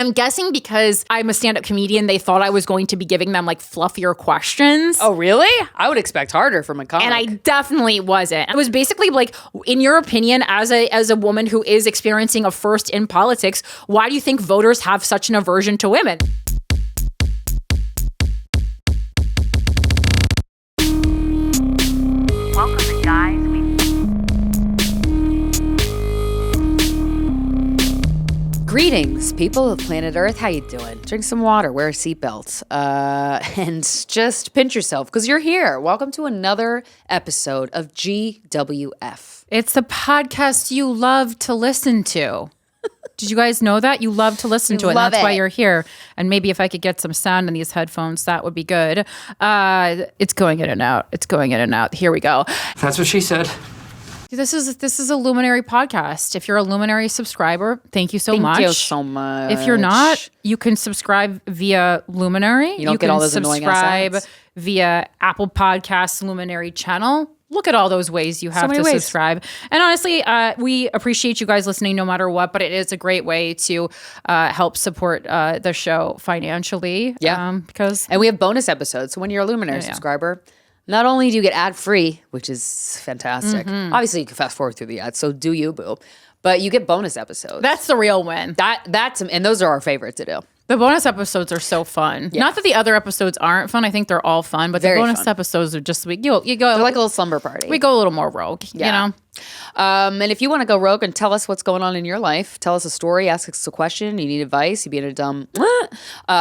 I'm guessing because I'm a stand-up comedian, they thought I was going to be giving them like fluffier questions. Oh, really? I would expect harder from a comic. And I definitely wasn't. It was basically like, in your opinion, as a woman who is experiencing a first in politics, why do you think voters have such an aversion to women? Welcome to Guys We... Greetings, people of planet Earth. How you doing? Drink some water, wear a seatbelt, and just pinch yourself because you're here. Welcome to another episode of GWF. It's a podcast you love to listen to. Did you guys know that? You love to listen to it, and that's why you're here. And maybe if I could get some sound in these headphones, that would be good. It's going in and out. It's going in and out. Here we go. That's what she said. This is a Luminary podcast. If you're a Luminary subscriber, thank you so much. Thank you so much. If you're not, you can subscribe via Luminary. You don't get all those annoying subscribe ads. via Apple Podcasts Luminary channel. Look at all those ways you have to ways. subscribe. And honestly, we appreciate you guys listening no matter what, but it is a great way to help support the show financially. Yeah. And we have bonus episodes. So when you're a Luminary subscriber, not only do you get ad-free, which is fantastic. Obviously, you can fast forward through the ads, so do you, boo. But you get bonus episodes. That's the real win. And those are our favorite to do. The bonus episodes are so fun. Yeah. Not that the other episodes aren't fun. I think they're all fun, but the bonus episodes are just you go. They're like a little slumber party. We go a little more rogue, you know. And if you want to go rogue and tell us what's going on in your life, tell us a story, ask us a question, you need advice, you being a dumb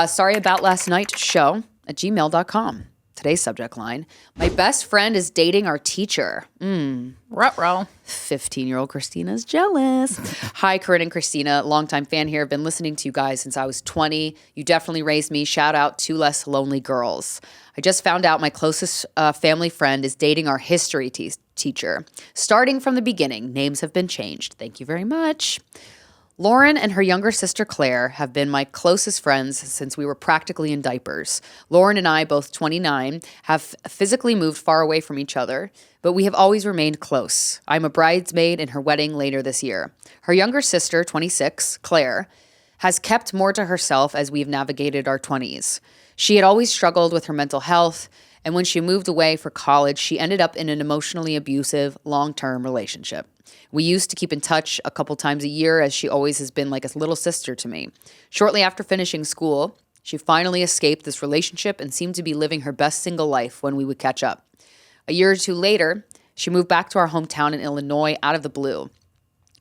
sorry about last night show at gmail.com. Today's subject line: my best friend is dating our teacher. Ruh-roh. 15-year-old Krystyna's jealous. Hi, Corinne and Krystyna. Longtime fan here. I've been listening to you guys since I was 20. You definitely raised me. Shout out to Less Lonely Girls. I just found out my closest family friend is dating our history teacher. Starting from the beginning, names have been changed. Thank you very much. Lauren and her younger sister Claire have been my closest friends since we were practically in diapers. Lauren and I, both 29, have physically moved far away from each other, but we have always remained close. I'm a bridesmaid in her wedding later this year. Her younger sister, 26, Claire, has kept more to herself as we've navigated our 20s. She had always struggled with her mental health, and when she moved away for college, she ended up in an emotionally abusive, long-term relationship. We used to keep in touch a couple times a year, as she always has been like a little sister to me. Shortly after finishing school, she finally escaped this relationship and seemed to be living her best single life when we would catch up. A year or two later, she moved back to our hometown in Illinois out of the blue.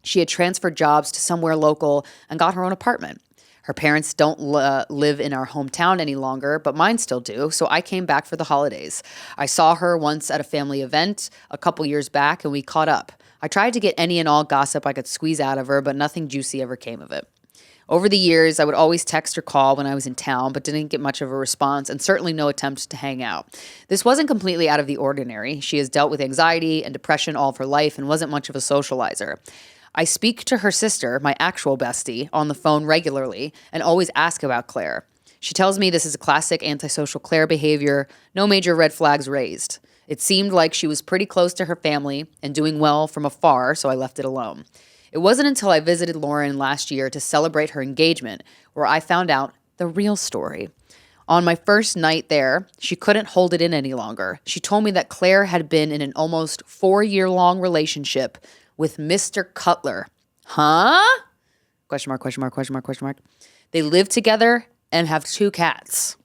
She had transferred jobs to somewhere local and got her own apartment. Her parents don't live in our hometown any longer, but mine still do, so I came back for the holidays. I saw her once at a family event a couple years back, and we caught up. I tried to get any and all gossip I could squeeze out of her, but nothing juicy ever came of it. Over the years, I would always text or call when I was in town, but didn't get much of a response, and certainly no attempt to hang out. This wasn't completely out of the ordinary. She has dealt with anxiety and depression all of her life and wasn't much of a socializer. I speak to her sister, my actual bestie, on the phone regularly and always ask about Claire. She tells me this is a classic antisocial Claire behavior, no major red flags raised. It seemed like she was pretty close to her family and doing well from afar, so I left it alone. It wasn't until I visited Lauren last year to celebrate her engagement where I found out the real story. On my first night there, she couldn't hold it in any longer. She told me that Claire had been in an almost 4-year-long relationship with Mr. Cutler. Huh? Question mark, question mark, question mark, question mark. They live together and have 2 cats.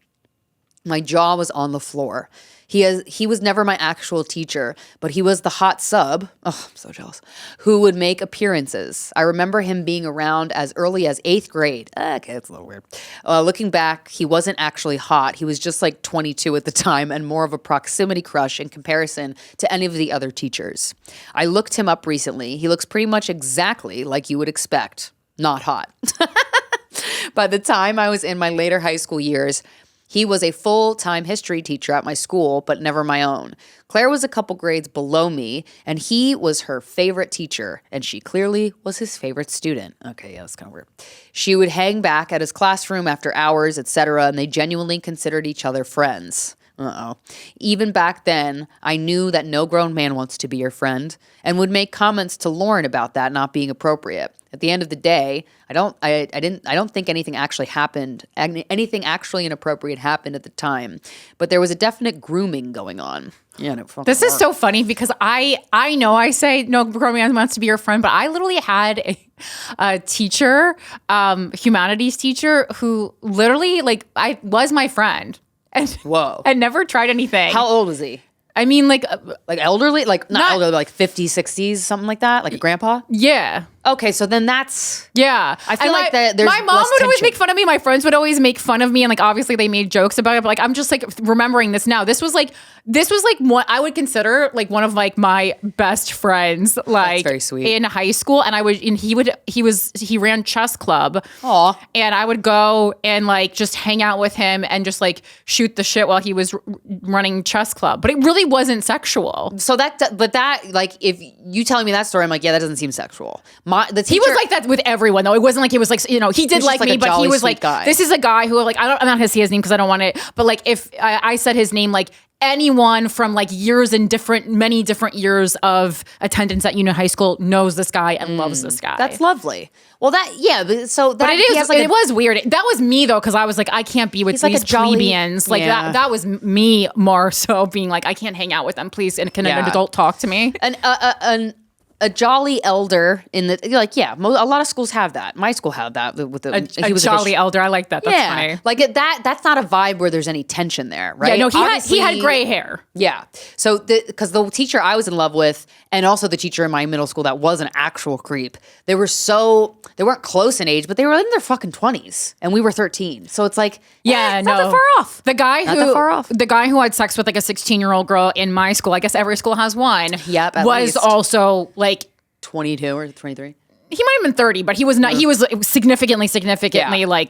My jaw was on the floor. He was never my actual teacher, but he was the hot sub, oh, I'm so jealous, who would make appearances. I remember him being around as early as 8th grade. Okay, that's a little weird. Looking back, he wasn't actually hot. He was just like 22 at the time and more of a proximity crush in comparison to any of the other teachers. I looked him up recently. He looks pretty much exactly like you would expect. Not hot. By the time I was in my later high school years, he was a full-time history teacher at my school, but never my own. Claire was a couple grades below me, and he was her favorite teacher, and she clearly was his favorite student. Okay, yeah, that's kind of weird. She would hang back at his classroom after hours, etc., and they genuinely considered each other friends. Even back then, I knew that no grown man wants to be your friend and would make comments to Lauren about that not being appropriate. At the end of the day, I don't think anything actually happened. Anything actually inappropriate happened at the time, but there was a definite grooming going on. Yeah, no, this is so funny because I know I say no grown man wants to be your friend, but I literally had a teacher, humanities teacher, who literally I was my friend and whoa, and never tried anything. How old was he? I mean, like elderly, not elderly, like 50s, 60s, something like that, like a grandpa. Yeah. Okay, so then that's I feel like that. There's my mom less would always tension. make fun of me. My friends would always make fun of me, and obviously they made jokes about it. But I'm just remembering this now. This was what I would consider one of my best friends. That's very sweet. In high school, and he ran chess club. Aw. And I would go and just hang out with him and just shoot the shit while he was running chess club. But it really wasn't sexual. So if you telling me that story, I'm like, yeah, that doesn't seem sexual. The teacher, he was like that with everyone, though. It wasn't like it was he did like me, but he was guy. This is a guy who I'm not gonna say his name because I don't want to. But if I said his name, anyone from years and many different years of attendance at high school knows this guy and loves this guy. That's lovely. Well, but it was weird. That was me though, because I was I can't be with these plebeians. That was me more so being I can't hang out with them, please. And can an adult talk to me? A jolly elder in the a lot of schools have that. My school had that with a jolly elder. I like that. That's funny. That's not a vibe where there's any tension there, right? Yeah, no, he had gray hair. Yeah. So because the teacher I was in love with, and also the teacher in my middle school that was an actual creep, they weren't close in age, but they were in their fucking 20s, and we were 13. So it's not that far off. The guy who had sex with a 16-year-old girl in my school, I guess every school has one. Yep, at was least. Also 22 or 23. He might have been 30, but he was not. He was significantly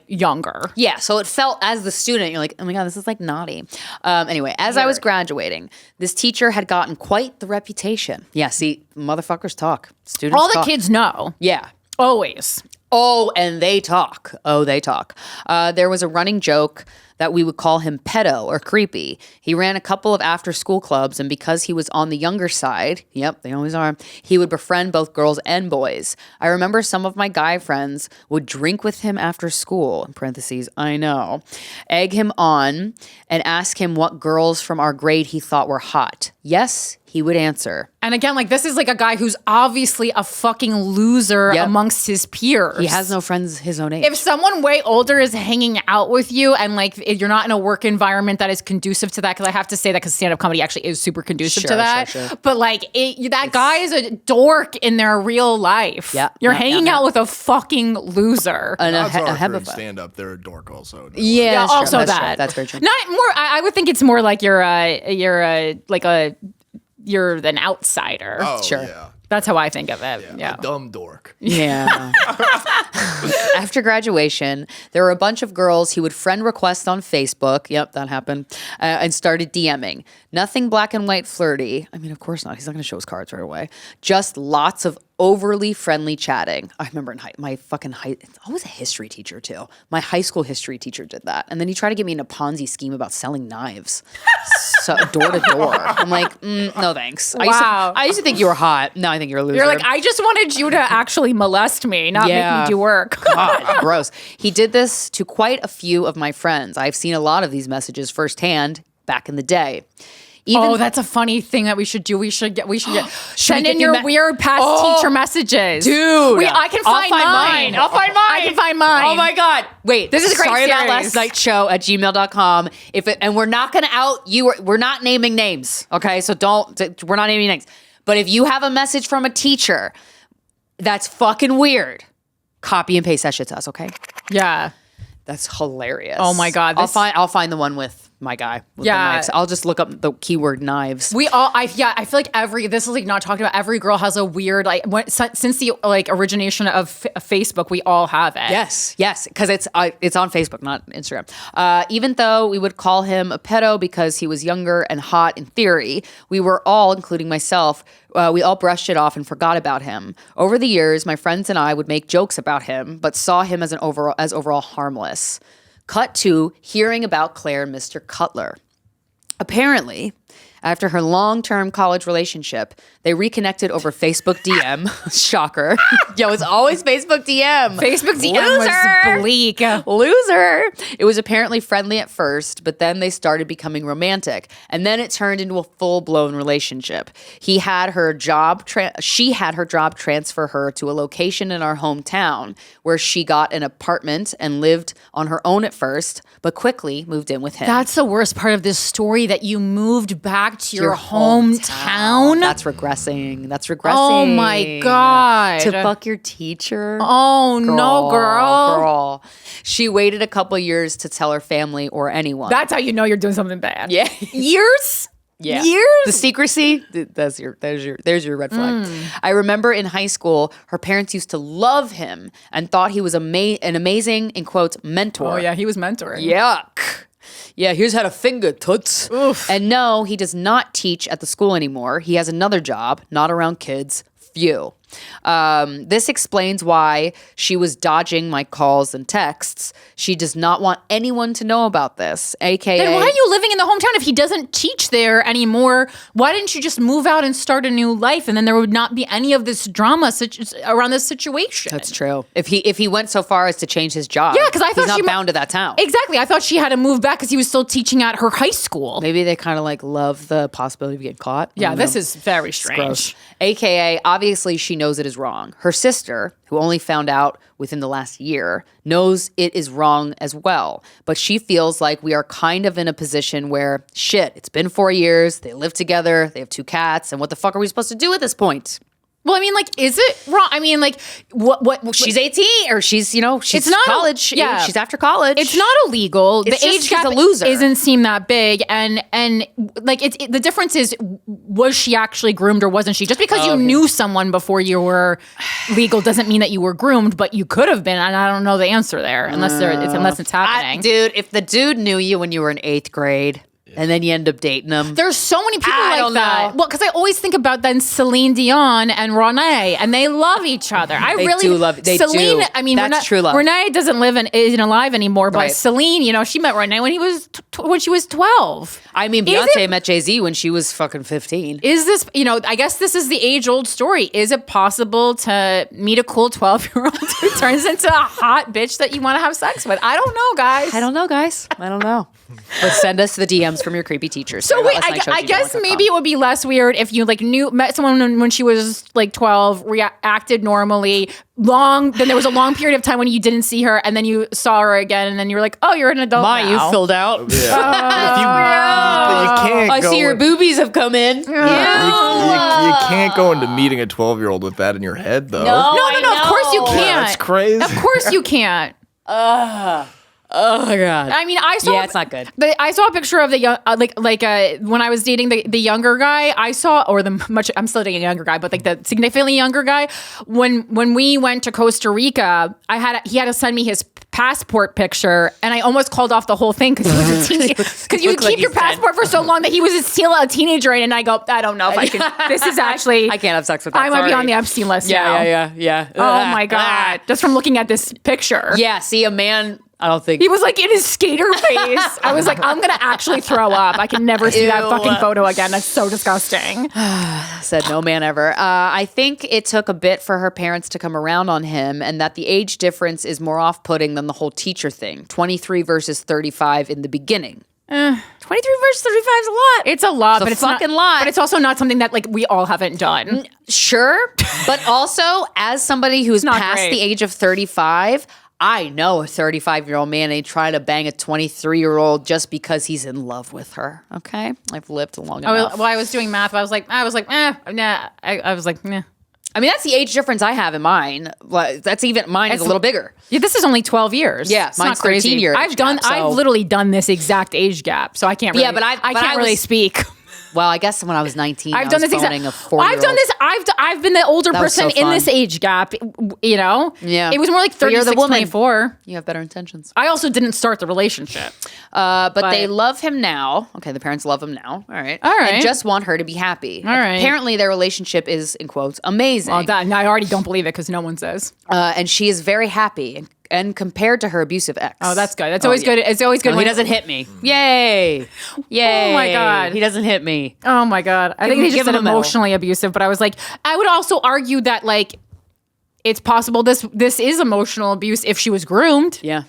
younger. Yeah, so it felt as the student, you're like, oh my God, this is naughty. Anyway, as I was graduating, this teacher had gotten quite the reputation. Yeah, see, motherfuckers talk. Students All the talk. kids know. Yeah. Always. Oh, and they talk. There was a running joke that we would call him pedo or creepy. He ran a couple of after-school clubs, and because he was on the younger side, yep, they always are, he would befriend both girls and boys. I remember some of my guy friends would drink with him after school, in parentheses, I know, egg him on, and ask him what girls from our grade he thought were hot. Yes, he would answer. And again, this is a guy who's obviously a fucking loser amongst his peers. He has no friends his own age. If someone way older is hanging out with you and if you're not in a work environment that is conducive to that, because I have to say that because stand-up comedy actually is super conducive to that. Sure. But that guy is a dork in their real life. Yeah. You're hanging out with a fucking loser. And a stand-up, they're a dork also. No yeah, also true. that. That's very true. Not more. I would think it's more you're an outsider. Oh, sure. Yeah. That's how I think of it. Yeah. A dumb dork. Yeah. After graduation, there were a bunch of girls he would friend request on Facebook. Yep, that happened. And started DMing. Nothing black and white flirty. I mean, of course not. He's not going to show his cards right away. Just lots of overly friendly chatting. I remember in it's always a history teacher too. My high school history teacher did that. And then he tried to get me in a Ponzi scheme about selling knives. So door to door. I'm like, no thanks. Wow. I used to think you were hot. No, I think you're a loser. You're I just wanted you to actually molest me, not make me do work. God, gross. He did this to quite a few of my friends. I've seen a lot of these messages firsthand back in the day. That's a funny thing that we should do. We should send in your weird past teacher messages. Dude. I can find mine. I'll find mine. I can find mine. Oh my God. Wait, this is a great Sorry series. About last night show at gmail.com. And we're not going to out you. We're not naming names. Okay. So we're not naming names. But if you have a message from a teacher that's fucking weird, copy and paste that shit to us. Okay. Yeah. That's hilarious. Oh my God. I'll find the one with my guy. With the knives. I'll just look up the keyword knives. I feel like this is not talking about, every girl has a weird, since the origination of Facebook, we all have it. Yes. Because it's on Facebook, not Instagram. Even though we would call him a pedo because he was younger and hot in theory, we were all, including myself, we all brushed it off and forgot about him. Over the years, my friends and I would make jokes about him, but saw him as overall harmless. Cut to hearing about Claire and Mr. Cutler. Apparently, After her long-term college relationship, they reconnected over Facebook DM. Shocker. Yo, it's always Facebook DM. Facebook DM was bleak. Loser. It was apparently friendly at first, but then they started becoming romantic. And then it turned into a full-blown relationship. She had her job transfer her to a location in our hometown where she got an apartment and lived on her own at first, but quickly moved in with him. That's the worst part of this story, that you moved back to your hometown. That's regressing. Oh my God. To fuck your teacher. Oh no, girl. She waited a couple years to tell her family or anyone. That's how you know you're doing something bad. Yeah. Years? Yeah. Years? The secrecy, there's your red flag. I remember in high school, her parents used to love him and thought he was an amazing, in quotes, mentor. Oh yeah, he was mentoring. Yuck. Yeah, here's how to finger toots. Oof. And no, he does not teach at the school anymore. He has another job, not around kids. Phew. This explains why she was dodging my calls and texts. She does not want anyone to know about this, aka. Then why are you living in the hometown if he doesn't teach there anymore? Why didn't you just move out and start a new life, and then there would not be any of this drama around this situation? That's true. If he went so far as to change his job, Yeah, because I thought he's not bound to that town. Exactly, I thought she had to move back because he was still teaching at her high school. Maybe they kind of like love the possibility of getting caught. Yeah, this is very strange. Gross. AKA, obviously she knows it is wrong. Her sister, who only found out within the last year, knows it is wrong as well. But she feels like we are kind of in a position where, shit, it's been 4 years, they live together, they have 2 cats, and what the fuck are we supposed to do at this point? Well, I mean, like, is it wrong? I mean, like, what She's 18, or she's it's not college. Yeah, she's after college. It's not illegal. It's the just age she's gap a loser. Isn't seem that big, and like the difference is, was she actually groomed or wasn't she? Just because you knew someone before you were legal doesn't mean that you were groomed, but you could have been, and I don't know the answer there unless it's happening. Dude, if the dude knew you when you were in 8th grade. And then you end up dating them. There's so many people I like don't that. know. Well, because I always think about then Celine Dion and Renee, and they love each other. They Celine. do. I mean, That's true love. Renee isn't alive anymore, but Right. Celine, she met Renee when when she was 12. I mean, Beyonce met Jay-Z when she was fucking 15. Is this, I guess this is the age-old story. Is it possible to meet a cool 12-year-old who turns into a hot bitch that you want to have sex with? I don't know, guys. I don't know, guys. I don't know. But send us the DMs from your creepy teachers. So wait, I guess maybe it would be less weird if you met someone when she was like 12, acted normally. Then there was a long period of time when you didn't see her, and then you saw her again, and then you were like, "Oh, you're an adult now." you filled out. But you can't. I see your boobies have come in. You can't go into meeting a 12-year-old with that in your head, though. No. Of course you can't. Yeah, that's crazy. Of course you can't. Oh my god. I mean, I saw. Yeah, it's not good. But I saw a picture of the young, when I was dating the younger guy. I'm still dating a younger guy, but like the significantly younger guy. When we went to Costa Rica, he had to send me his passport picture, and I almost called off the whole thing because he was a teenager. Because you keep your passport for so long that he was still a teenager, and I go, I don't know if I can. This is actually. I can't have sex with that. I might be on the Epstein list now. Yeah. Oh my god! Just from looking at this picture. Yeah. See, a man. I don't think He was like in his skater face. I was like, I'm going to actually throw up. I can never see that fucking photo again. That's so disgusting. Said no man ever. I think it took a bit for her parents to come around on him, and that the age difference is more off-putting than the whole teacher thing. 23 versus 35 in the beginning. 23 versus 35 is a lot. It's a lot, but it's fucking not, lot. But it's also not something that like we all haven't done. Sure, but also as somebody who's past great. the age of 35, I know a 35-year-old man ain't trying to bang a 23-year-old just because he's in love with her. Okay, I've lived long enough. Well, I was doing math. I was like, nah. I was like, nah. I mean, that's the age difference I have in mine. That's even mine is a little bigger. Yeah, this is only 12 years. Yeah, it's mine's not crazy. 13 years. I've literally done this exact age gap, so I can't really. Yeah, but I can't really speak. Well, I guess when I was 19, I've done this exact. I've done this. I've been the older person in this age gap. Yeah. It was more like 36, 24. You have better intentions. I also didn't start the relationship. But they love him now. Okay, the parents love him now. All right. And just want her to be happy. All right. Apparently, their relationship is, in quotes, amazing. Well, I already don't believe it because no one says. And she is very happy and compared to her abusive ex. Oh, that's good. That's always good. It's always good when he doesn't hit me. Yay. Oh my God. He doesn't hit me. Oh my God. I think he just said emotionally abusive, but I was like, I would also argue that like it's possible this is emotional abuse if she was groomed. Yeah.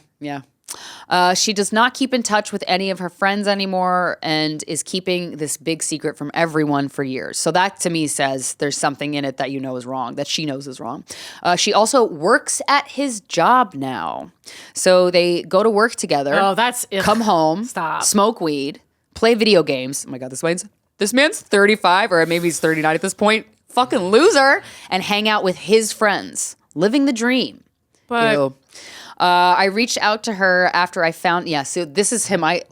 She does not keep in touch with any of her friends anymore and is keeping this big secret from everyone for years. So that to me says there's something in it that is wrong, that she knows is wrong. She also works at his job now. So they go to work together. Oh, that's... Come home. Stop. Smoke weed. Play video games. Oh my God, this man's 35 or maybe he's 39 at this point. Fucking loser. And hang out with his friends. Living the dream. But... I reached out to her after I found, so this is him. I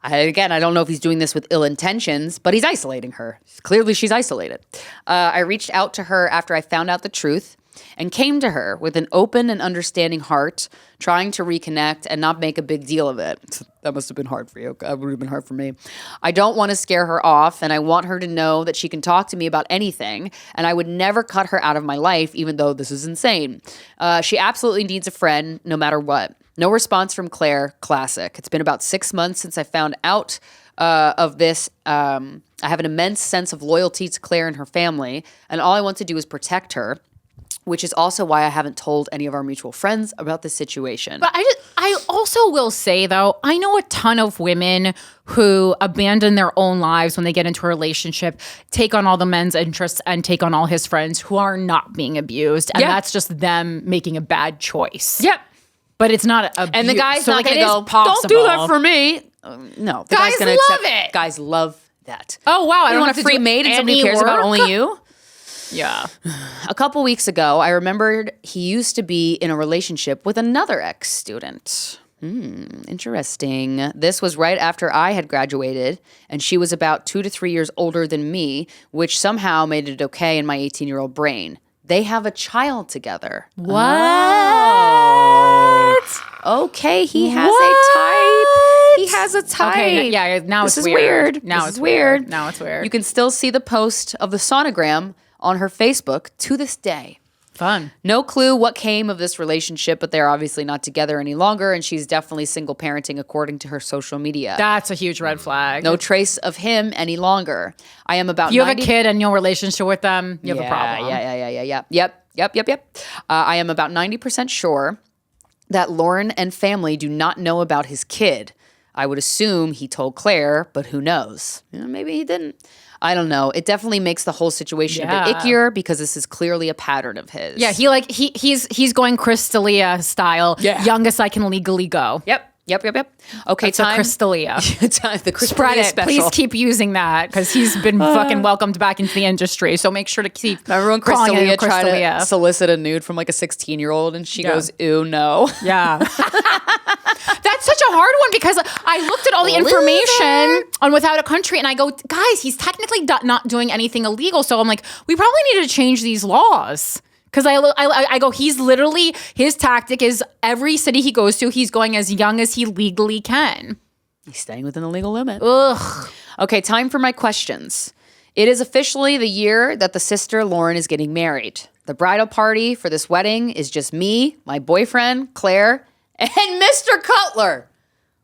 don't know if he's doing this with ill intentions, but he's isolating her. Clearly she's isolated. I reached out to her after I found out the truth and came to her with an open and understanding heart, trying to reconnect and not make a big deal of it. That must have been hard for you. That would have been hard for me. I don't want to scare her off, and I want her to know that she can talk to me about anything, and I would never cut her out of my life, even though this is insane. She absolutely needs a friend, no matter what. No response from Claire. Classic. It's been about 6 months since I found out of this. I have an immense sense of loyalty to Claire and her family, and all I want to do is protect her, which is also why I haven't told any of our mutual friends about this situation. But I also will say, though, I know a ton of women who abandon their own lives when they get into a relationship, take on all the men's interests and take on all his friends who are not being abused. And that's just them making a bad choice. Yep. But it's not abuse. And the guy's so not like, going to go, possible. don't do that for me. No. The guys guy's gonna love accept it. Guys love that. Oh, wow. I don't want want a free maid and somebody who cares about only you? Yeah. A couple weeks ago, I remembered he used to be in a relationship with another ex-student. Interesting. This was right after I had graduated, and she was about 2 to 3 years older than me, which somehow made it okay in my 18-year-old brain. They have a child together. What? Okay, he has a type. He has a type. Okay, yeah, now this it's is weird. Now it's weird. Now it's weird. You can still see the post of the sonogram on her Facebook to this day. Fun. No clue what came of this relationship, but they're obviously not together any longer, and she's definitely single parenting according to her social media. That's a huge red flag. No trace of him any longer. I am about if you have a kid and your relationship with them, you have a problem. Yep. I am about 90% sure that Lauren and family do not know about his kid. I would assume he told Claire, but who knows? Maybe he didn't. I don't know. It definitely makes the whole situation a bit ickier because this is clearly a pattern of his. Yeah, he's going Krystyna style. Yeah. Youngest I can legally go. Yep. Okay, it's time. Krystyna. The Krystyna Spread it. special. Please keep using that because he's been fucking welcomed back into the industry. So make sure to keep. Remember when Krystyna tried to solicit a nude from like a 16-year-old and she goes, "Ew, no." Yeah. That's such a hard one because I looked at all the information on Without a Country and I go, guys, he's technically not doing anything illegal. So I'm like, we probably need to change these laws. Because I go, he's literally, his tactic is every city he goes to, he's going as young as he legally can. He's staying within the legal limit. Ugh. Okay, time for my questions. It is officially the year that the sister Lauren is getting married. The bridal party for this wedding is just me, my boyfriend, Claire, and Mr. Cutler.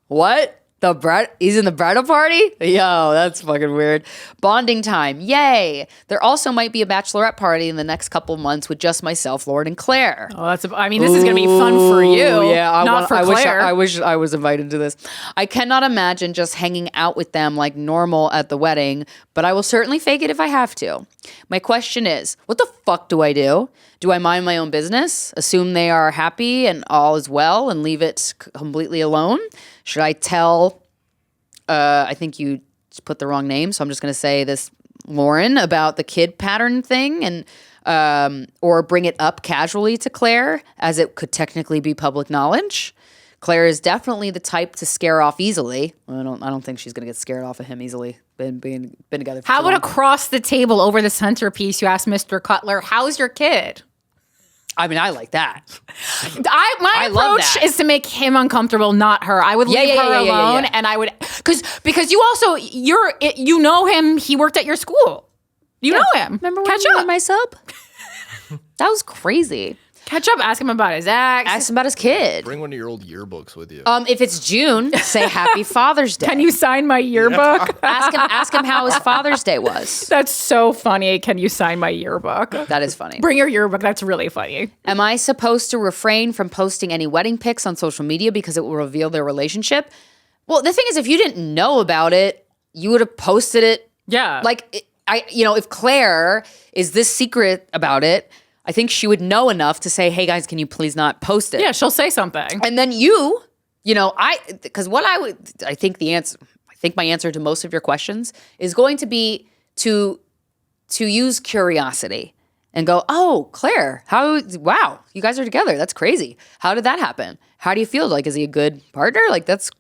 What? He's in the bridal party? Yo, that's fucking weird. Bonding time. Yay. There also might be a bachelorette party in the next couple months with just myself, Lauren, and Claire. Oh, this is going to be fun for you. Yeah, not for Claire. I wish I was invited to this. I cannot imagine just hanging out with them like normal at the wedding, but I will certainly fake it if I have to. My question is, what the fuck do I do? Do I mind my own business, assume they are happy and all is well, and leave it completely alone? Should I tell, I think you put the wrong name, so I'm just going to say this, Lauren, about the kid pattern thing, and or bring it up casually to Claire, as it could technically be public knowledge? Claire is definitely the type to scare off easily. I don't think she's going to get scared off of him easily. Been together for How too long. about across the table over the centerpiece, you ask Mr. Cutler, how's your kid? I mean, I like that. My approach is to make him uncomfortable, not her. I would leave her alone, and I would because you also you know him. He worked at your school. You know him. Remember when Catch you up. were my sub? That was crazy. Catch up, ask him about his ex. Ask him about his kid. Bring one of your old yearbooks with you. If it's June, say Happy Father's Day. Can you sign my yearbook? Ask him how his Father's Day was. That's so funny. Can you sign my yearbook? That is funny. Bring your yearbook. That's really funny. Am I supposed to refrain from posting any wedding pics on social media because it will reveal their relationship? Well, the thing is, if you didn't know about it, you would have posted it. Yeah. Like, if Claire is this secret about it, I think she would know enough to say, hey guys, can you please not post it? Yeah, she'll say something. And then I think my answer to most of your questions is going to be to use curiosity and go, oh, Claire, wow, you guys are together. That's crazy. How did that happen? How do you feel? Like, is he a good partner? Like, that's,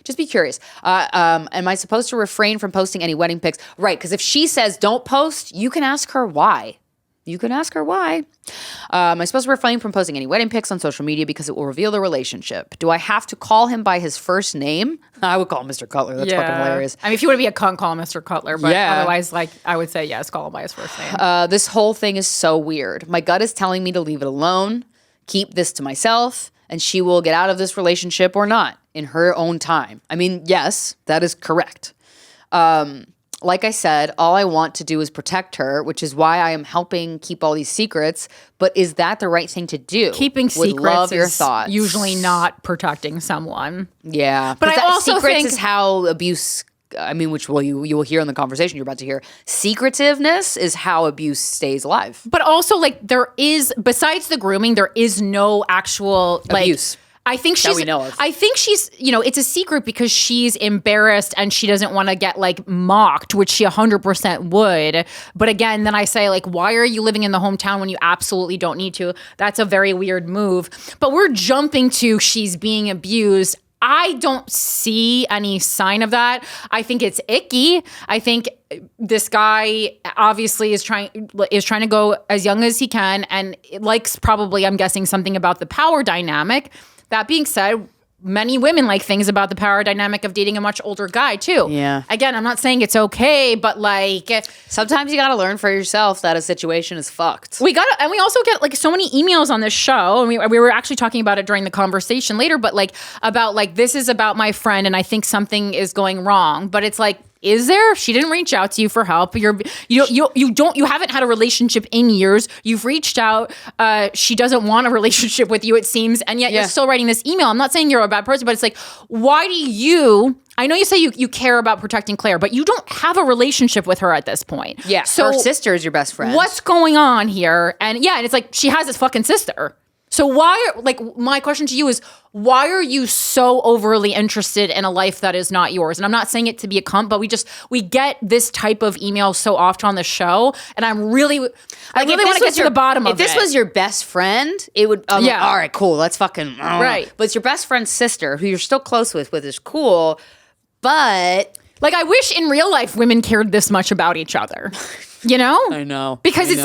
just be curious. Am I supposed to refrain from posting any wedding pics? Right, because if she says don't post, you can ask her why. Am I supposed to refrain from posting any wedding pics on social media because it will reveal the relationship? Do I have to call him by his first name? I would call him Mr. Cutler. That's fucking hilarious. I mean, if you want to be a cunt, call him Mr. Cutler. But otherwise, I would say yes, call him by his first name. This whole thing is so weird. My gut is telling me to leave it alone, keep this to myself, and she will get out of this relationship or not in her own time. I mean, yes, that is correct. Like I said, all I want to do is protect her, which is why I am helping keep all these secrets. But is that the right thing to do? Keeping secrets love your is thoughts. usually not protecting someone. Yeah. But I also secrets think is how abuse, which you will hear in the conversation you're about to hear. Secretiveness is how abuse stays alive. But also, there is, besides the grooming, there is no actual abuse. I think she's. That we know of. I think she's. It's a secret because she's embarrassed and she doesn't want to get mocked, which she 100% would. But again, then I say why are you living in the hometown when you absolutely don't need to? That's a very weird move. But we're jumping to she's being abused. I don't see any sign of that. I think it's icky. I think this guy obviously is trying to go as young as he can and likes probably, I'm guessing, something about the power dynamic. That being said, many women like things about the power dynamic of dating a much older guy too. Yeah. Again, I'm not saying it's okay, but sometimes you got to learn for yourself that a situation is fucked. We also get so many emails on this show, and we were actually talking about it during the conversation later, but about this is about my friend and I think something is going wrong, but it's is there? She didn't reach out to you for help. You haven't had a relationship in years. You've reached out. She doesn't want a relationship with you, it seems, and yet you're still writing this email. I'm not saying you're a bad person, but it's why do you? I know you say you care about protecting Claire, but you don't have a relationship with her at this point. Yeah, so her sister is your best friend. What's going on here? And it's she has this fucking sister. So my question to you is, why are you so overly interested in a life that is not yours? And I'm not saying it to be a cunt, but we get this type of email so often on the show, and I really want to get to the bottom of it. If this was your best friend, it would, all right, cool, let's fucking, right. But it's your best friend's sister, who you're still close with is cool, but... I wish in real life women cared this much about each other. I know. Because it's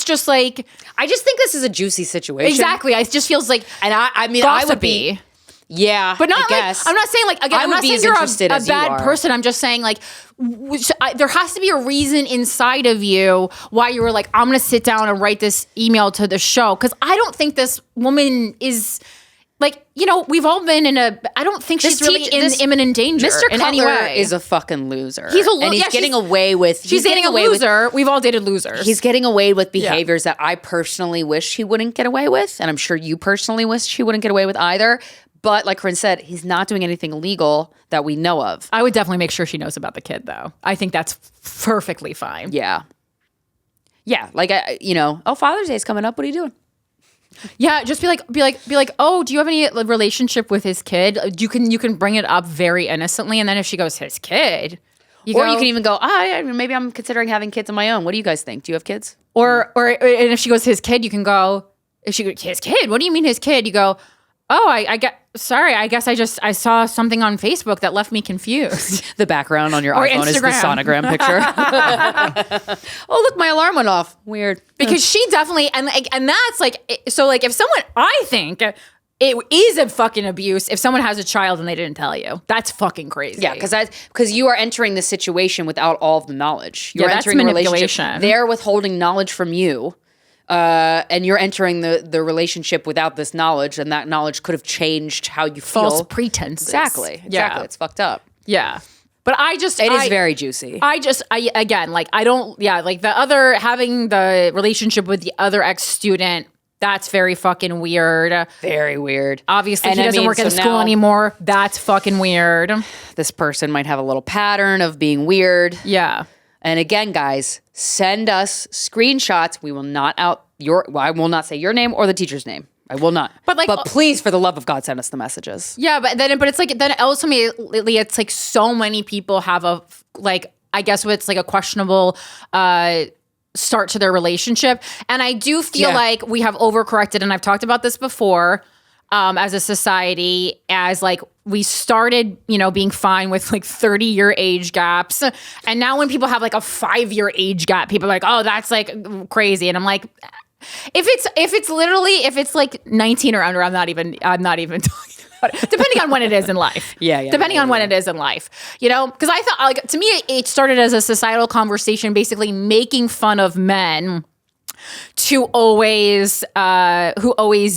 just I just think this is a juicy situation. Exactly. It just feels and I would be. Yeah. But not I guess. I'm not saying again, I'm not saying you're a bad person. I'm just saying there has to be a reason inside of you why you were I'm going to sit down and write this email to the show. Because I don't think this woman is... we've all been I don't think she's really in imminent danger. Mr. in Cutler any way. is a fucking loser. He's a loser. And he's getting away with... She's getting a loser. We've all dated losers. He's getting away with behaviors that I personally wish he wouldn't get away with. And I'm sure you personally wish he wouldn't get away with either. But like Corinne said, he's not doing anything illegal that we know of. I would definitely make sure she knows about the kid, though. I think that's perfectly fine. Yeah. Yeah. Father's Day is coming up. What are you doing? Yeah, just be like, oh, do you have any relationship with his kid? You can bring it up very innocently, and then if she goes, his kid, you can even go, maybe I'm considering having kids of my own. What do you guys think? Do you have kids? Or and if she goes, his kid, you can go, if she goes, his kid, what do you mean his kid? You go, oh, I guess I saw something on Facebook that left me confused. The background on your or iPhone Instagram. is the sonogram picture. Oh, look, my alarm went off. Weird. Because she definitely, and that's if someone, I think it is a fucking abuse if someone has a child and they didn't tell you. That's fucking crazy. Yeah, because you are entering the situation without all of the knowledge. You're that's entering a manipulation. relationship. They're withholding knowledge from you. and you're entering the relationship without this knowledge, and that knowledge could have changed how you feel. False pretenses. Exactly. Yeah. It's fucked up. Yeah. But It is very juicy. Again, like I don't, like the other, having the relationship with the other ex-student, that's very fucking weird. Very weird. Obviously, he doesn't work at the school anymore. That's fucking weird. This person might have a little pattern of being weird. Yeah. And again, guys, send us screenshots. We will not I will not say your name or the teacher's name. I will not. But please, for the love of God, send us the messages. Yeah, but it's like, then ultimately it's like so many people have I guess it's like a questionable start to their relationship. And I do feel like we have overcorrected, and I've talked about this before, as a society, as like we started, being fine with like 30-year age gaps. And now when people have like a 5-year age gap, people are like, oh, that's like crazy. And I'm like, if it's like 19 or under, I'm not even talking about it. Depending on when it is in life. Depending on when it is in life. Because I thought, like, to me, it started as a societal conversation, basically making fun of men who always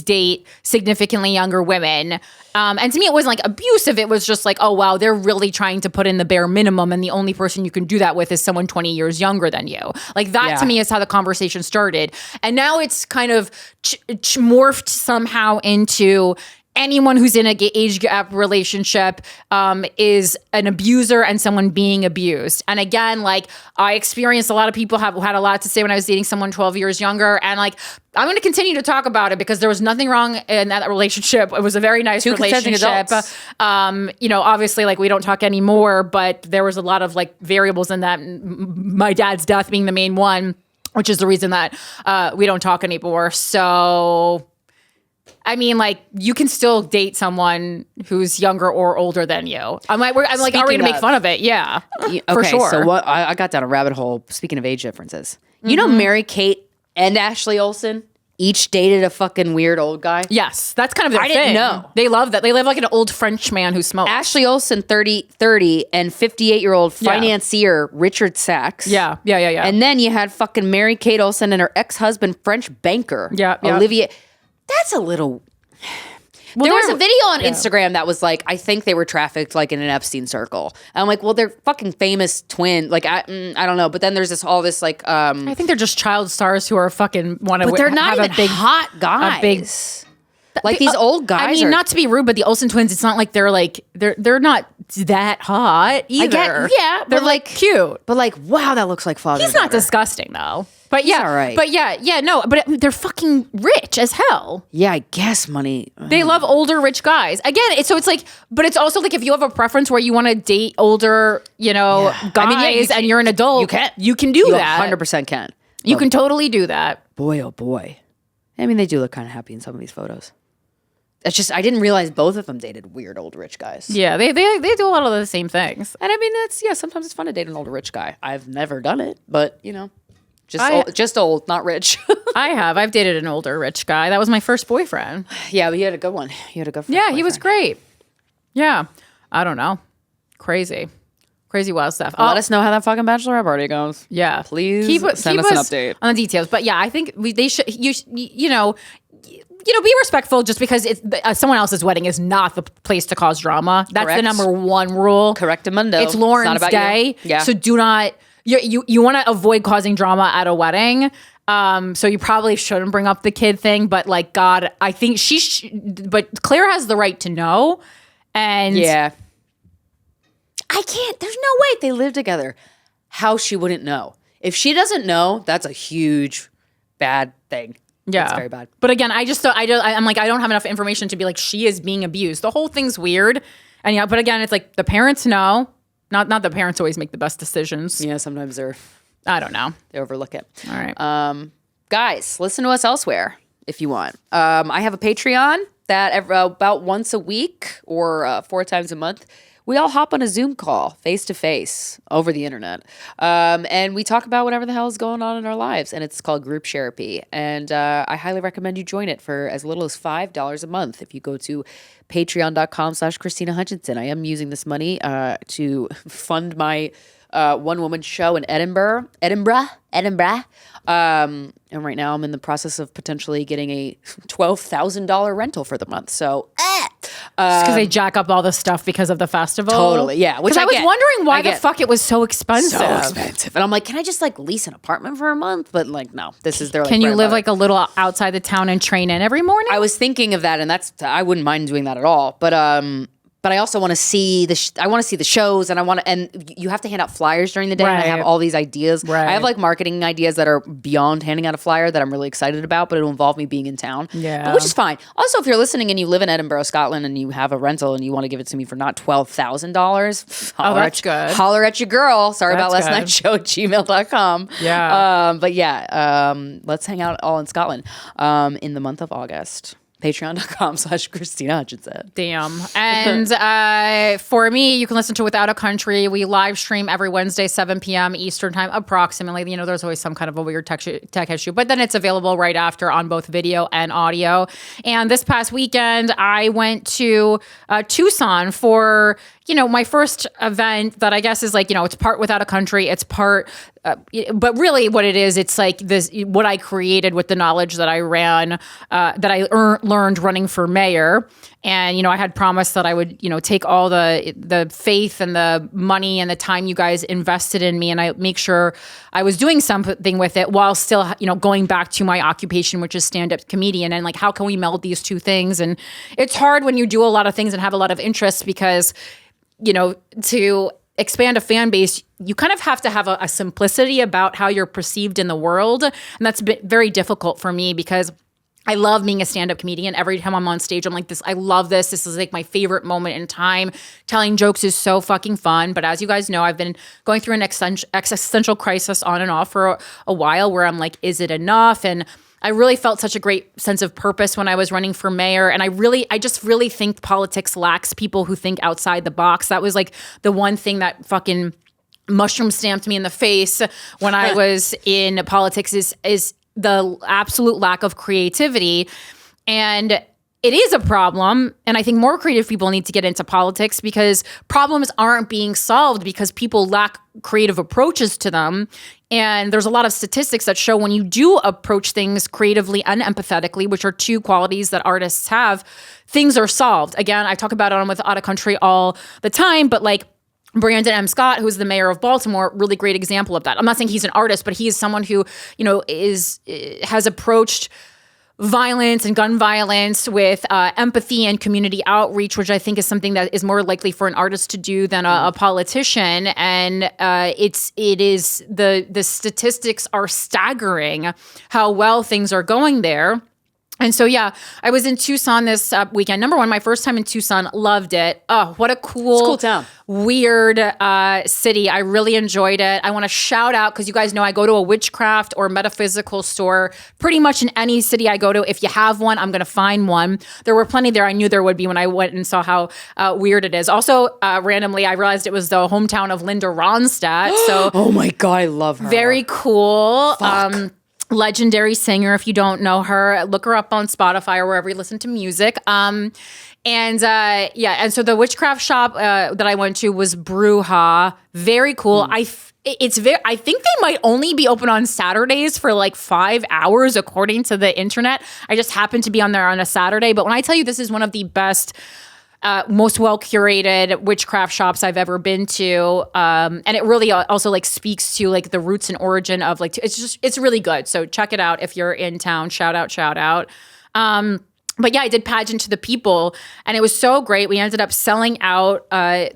date significantly younger women. And to me, it wasn't like abusive. It was just like, oh, wow, they're really trying to put in the bare minimum. And the only person you can do that with is someone 20 years younger than you. Like that to me is how the conversation started. And now it's kind of morphed somehow into anyone who's in an age gap relationship is an abuser and someone being abused. And again, like I experienced a lot of people had a lot to say when I was dating someone 12 years younger. And like, I'm going to continue to talk about it because there was nothing wrong in that relationship. It was a very nice relationship. Obviously like we don't talk anymore, but there was a lot of like variables in that. My dad's death being the main one, which is the reason that we don't talk anymore. So I mean, like, you can still date someone who's younger or older than you. I'm like, already to make fun of it. Yeah, for sure. So I got down a rabbit hole. Speaking of age differences, you know, Mary-Kate and Ashley Olsen each dated a fucking weird old guy. Yes, that's kind of their thing. I didn't know. They love that. They live like an old French man who smokes. Ashley Olsen, 30, and 58-year-old financier Richard Sachs. Yeah. And then you had fucking Mary-Kate Olsen and her ex-husband, French banker. Olivier. That's a little... Well, there was a video on Instagram that was like, I think they were trafficked like in an Epstein circle. And I'm like, well, they're fucking famous twin. Like, I don't know. But then there's all this like... I think they're just child stars who are fucking want to But they're not even hot guys. Like these old guys. I mean, not to be rude, but the Olsen twins, it's not like they're like, they're not that hot either. They're like cute. But like, wow, that looks like father. He's not disgusting though. But yeah, all right. But no, but they're fucking rich as hell. Yeah, I guess money. They love older rich guys. Again, it's like, but it's also like if you have a preference where you want to date older, guys, and you're an adult, you can do that. 100% can. You can totally do that. Boy, oh boy. I mean, they do look kind of happy in some of these photos. It's just, I didn't realize both of them dated weird old rich guys. Yeah, they do a lot of the same things. And I mean, sometimes it's fun to date an older rich guy. I've never done it, but just old, not rich. I've dated an older rich guy. That was my first boyfriend. Yeah, but you had a good one. You had a good boyfriend. He was great. Yeah. I don't know. Crazy wild stuff. Let us know how that fucking bachelorette party goes. Yeah. Please send us an update on the details. But yeah, I think they should, be respectful just because it's someone else's wedding is not the place to cause drama. That's the number one rule. Correctamundo. It's Lauren's day. Yeah. So do not, you want to avoid causing drama at a wedding. So you probably shouldn't bring up the kid thing, but like, God, I think but Claire has the right to know. And yeah, I can't, there's no way they live together. How she wouldn't know. If she doesn't know, that's a huge bad thing. Yeah, it's very bad. But again, I'm like, I don't have enough information to be like, she is being abused. The whole thing's weird. And but again, it's like the parents know. Not the parents always make the best decisions. Yeah, sometimes I don't know. They overlook it. All right. Guys, listen to us elsewhere if you want. I have a Patreon that about once a week or 4 times a month, we all hop on a Zoom call face to face over the internet. And we talk about whatever the hell is going on in our lives. And it's called Group Therapy. And I highly recommend you join it for as little as $5 a month if you go to patreon.com/Krystyna Hutchinson. I am using this money to fund my one-woman show in Edinburgh. And right now I'm in the process of potentially getting a $12,000 rental for the month. So, because they jack up all the stuff because of the festival. Totally, yeah. Because I was wondering why the fuck it was so expensive. So expensive. And I'm like, can I just like lease an apartment for a month? But like, no, this is their. Can you live like a little outside the town and train in every morning? I was thinking of that, and I wouldn't mind doing that at all. But I also want to see the shows, and you have to hand out flyers during the day. Right. And I have all these ideas. Right. I have like marketing ideas that are beyond handing out a flyer that I'm really excited about, but it'll involve me being in town. Yeah. But which is fine. Also, if you're listening and you live in Edinburgh, Scotland, and you have a rental and you want to give it to me for not $12,000, that's good. Holler at your girl. Sorry about last good. night's show at gmail.com. Yeah. But let's hang out all in Scotland in the month of August. Patreon.com/Krystyna Hutchinson. Damn. And for me, you can listen to Without a Country. We live stream every Wednesday, 7 p.m. Eastern time, approximately. You know, there's always some kind of a weird tech issue, but then it's available right after on both video and audio. And this past weekend, I went to Tucson for, my first event that I guess is like, it's part Without a Country. It's part, but really what it is, it's like this, what I created with the knowledge that I ran, that I learned running for mayor. And, I had promised that I would, take all the faith and the money and the time you guys invested in me, and I make sure I was doing something with it while still, going back to my occupation, which is stand-up comedian. And like, how can we meld these two things? And it's hard when you do a lot of things and have a lot of interests because, to expand a fan base, you kind of have to have a simplicity about how you're perceived in the world. And that's been very difficult for me because I love being a stand-up comedian. Every time I'm on stage, I'm like, I love this. This is like my favorite moment in time. Telling jokes is so fucking fun. But as you guys know, I've been going through an existential crisis on and off for a while where I'm like, is it enough? And I really felt such a great sense of purpose when I was running for mayor. And I just really think politics lacks people who think outside the box. That was like the one thing that fucking mushroom stamped me in the face when I was in politics is the absolute lack of creativity. And it is a problem. And I think more creative people need to get into politics because problems aren't being solved because people lack creative approaches to them. And there's a lot of statistics that show when you do approach things creatively and empathetically, which are two qualities that artists have, things are solved. Again, I talk about it on Without a Country all the time, but like Brandon M. Scott, who's the mayor of Baltimore, really great example of that. I'm not saying he's an artist, but he's someone who, has approached violence and gun violence with empathy and community outreach, which I think is something that is more likely for an artist to do than a politician. And the statistics are staggering how well things are going there. And so, yeah, I was in Tucson this weekend. Number one, my first time in Tucson, loved it. Oh, what a cool town. Weird city. I really enjoyed it. I want to shout out, because you guys know I go to a witchcraft or metaphysical store pretty much in any city I go to. If you have one, I'm going to find one. There were plenty there. I knew there would be when I went and saw how weird it is. Also, randomly, I realized it was the hometown of Linda Ronstadt. So, oh my God, I love her. Very cool. Legendary singer. If you don't know her, look her up on Spotify or wherever you listen to music. And so the witchcraft shop that I went to was Bruja. Very cool. I think they might only be open on Saturdays for like 5 hours, according to the internet. I just happened to be on there on a Saturday. But when I tell you this is one of the best, most well-curated witchcraft shops I've ever been to. And it really also like speaks to like the roots and origin of like, it's really good. So check it out if you're in town. Shout out. But yeah, I did Pageant to the People, and it was so great. We ended up selling out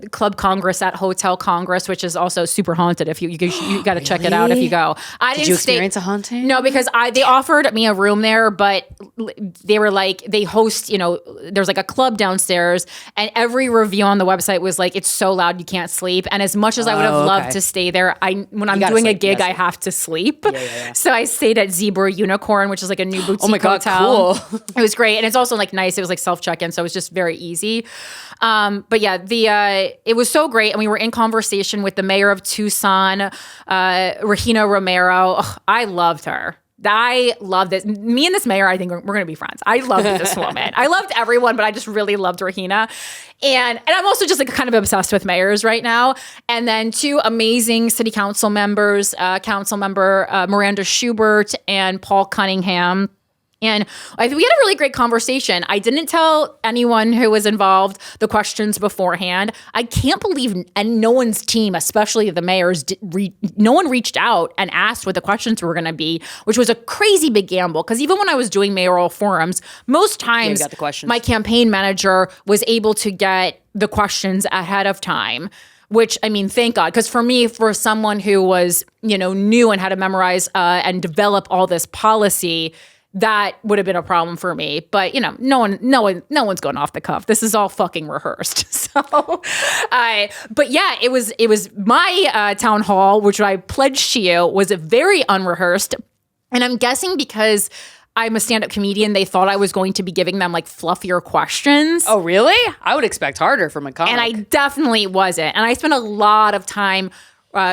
Club Congress at Hotel Congress, which is also super haunted. If you got to check it out if you go. Did you experience a haunting? No, because they offered me a room there, but they were like, they host, there's like a club downstairs, and every review on the website was like, it's so loud you can't sleep. And as much as I would have loved to stay there, when I'm doing a gig, I have to sleep. Yeah. So I stayed at Zebra Unicorn, which is like a new boutique hotel. Cool. It was great. And it's also like nice. It was like self-check-in, so it was just very easy. But yeah, it was so great. And we were in conversation with the mayor of Tucson, Regina Romero. Ugh, I loved her. I love this. Me and this mayor, I think we're going to be friends. I loved this woman. I loved everyone, but I just really loved Regina. And I'm also just like kind of obsessed with mayors right now. And then 2 amazing city council members, council member Miranda Schubert and Paul Cunningham. And we had a really great conversation. I didn't tell anyone who was involved the questions beforehand. I can't believe, and no one's team, especially the mayors, no one reached out and asked what the questions were going to be, which was a crazy big gamble. Because even when I was doing mayoral forums, most times my campaign manager was able to get the questions ahead of time. Which, I mean, thank God. Because for me, for someone who was, new and had to memorize and develop all this policy, that would have been a problem for me. But, no one's going off the cuff. This is all fucking rehearsed. So, but yeah, it was my town hall, which I pledged to you, was very unrehearsed. And I'm guessing because I'm a stand-up comedian, they thought I was going to be giving them like fluffier questions. Oh, really? I would expect harder from a comic. And I definitely wasn't. And I spent a lot of time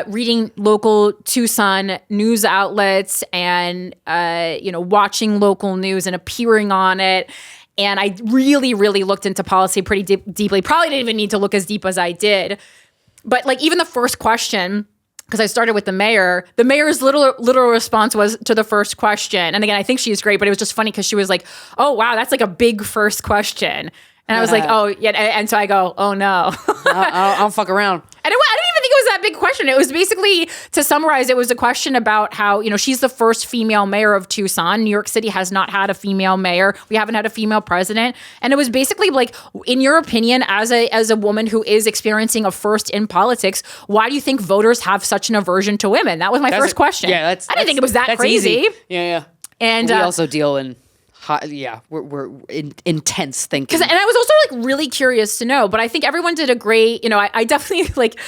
reading local Tucson news outlets and, watching local news and appearing on it. And I really, really looked into policy pretty deeply. Probably didn't even need to look as deep as I did. But like even the first question, because I started with the mayor's literal response was to the first question. And again, I think she's great, but it was just funny because she was like, oh, wow, that's like a big first question. And I was like, oh, yeah. And so I go, oh, no. I'll fuck around. And I didn't even think it was that big question. It was basically, to summarize, it was a question about how, she's the first female mayor of Tucson. New York City has not had a female mayor. We haven't had a female president. And it was basically like, in your opinion, as a woman who is experiencing a first in politics, why do you think voters have such an aversion to women? That was my first question. Yeah, I didn't think it was that crazy. Easy. Yeah. And we also deal in... we're intense thinking. And I was also like really curious to know, but I think everyone did a great, I definitely like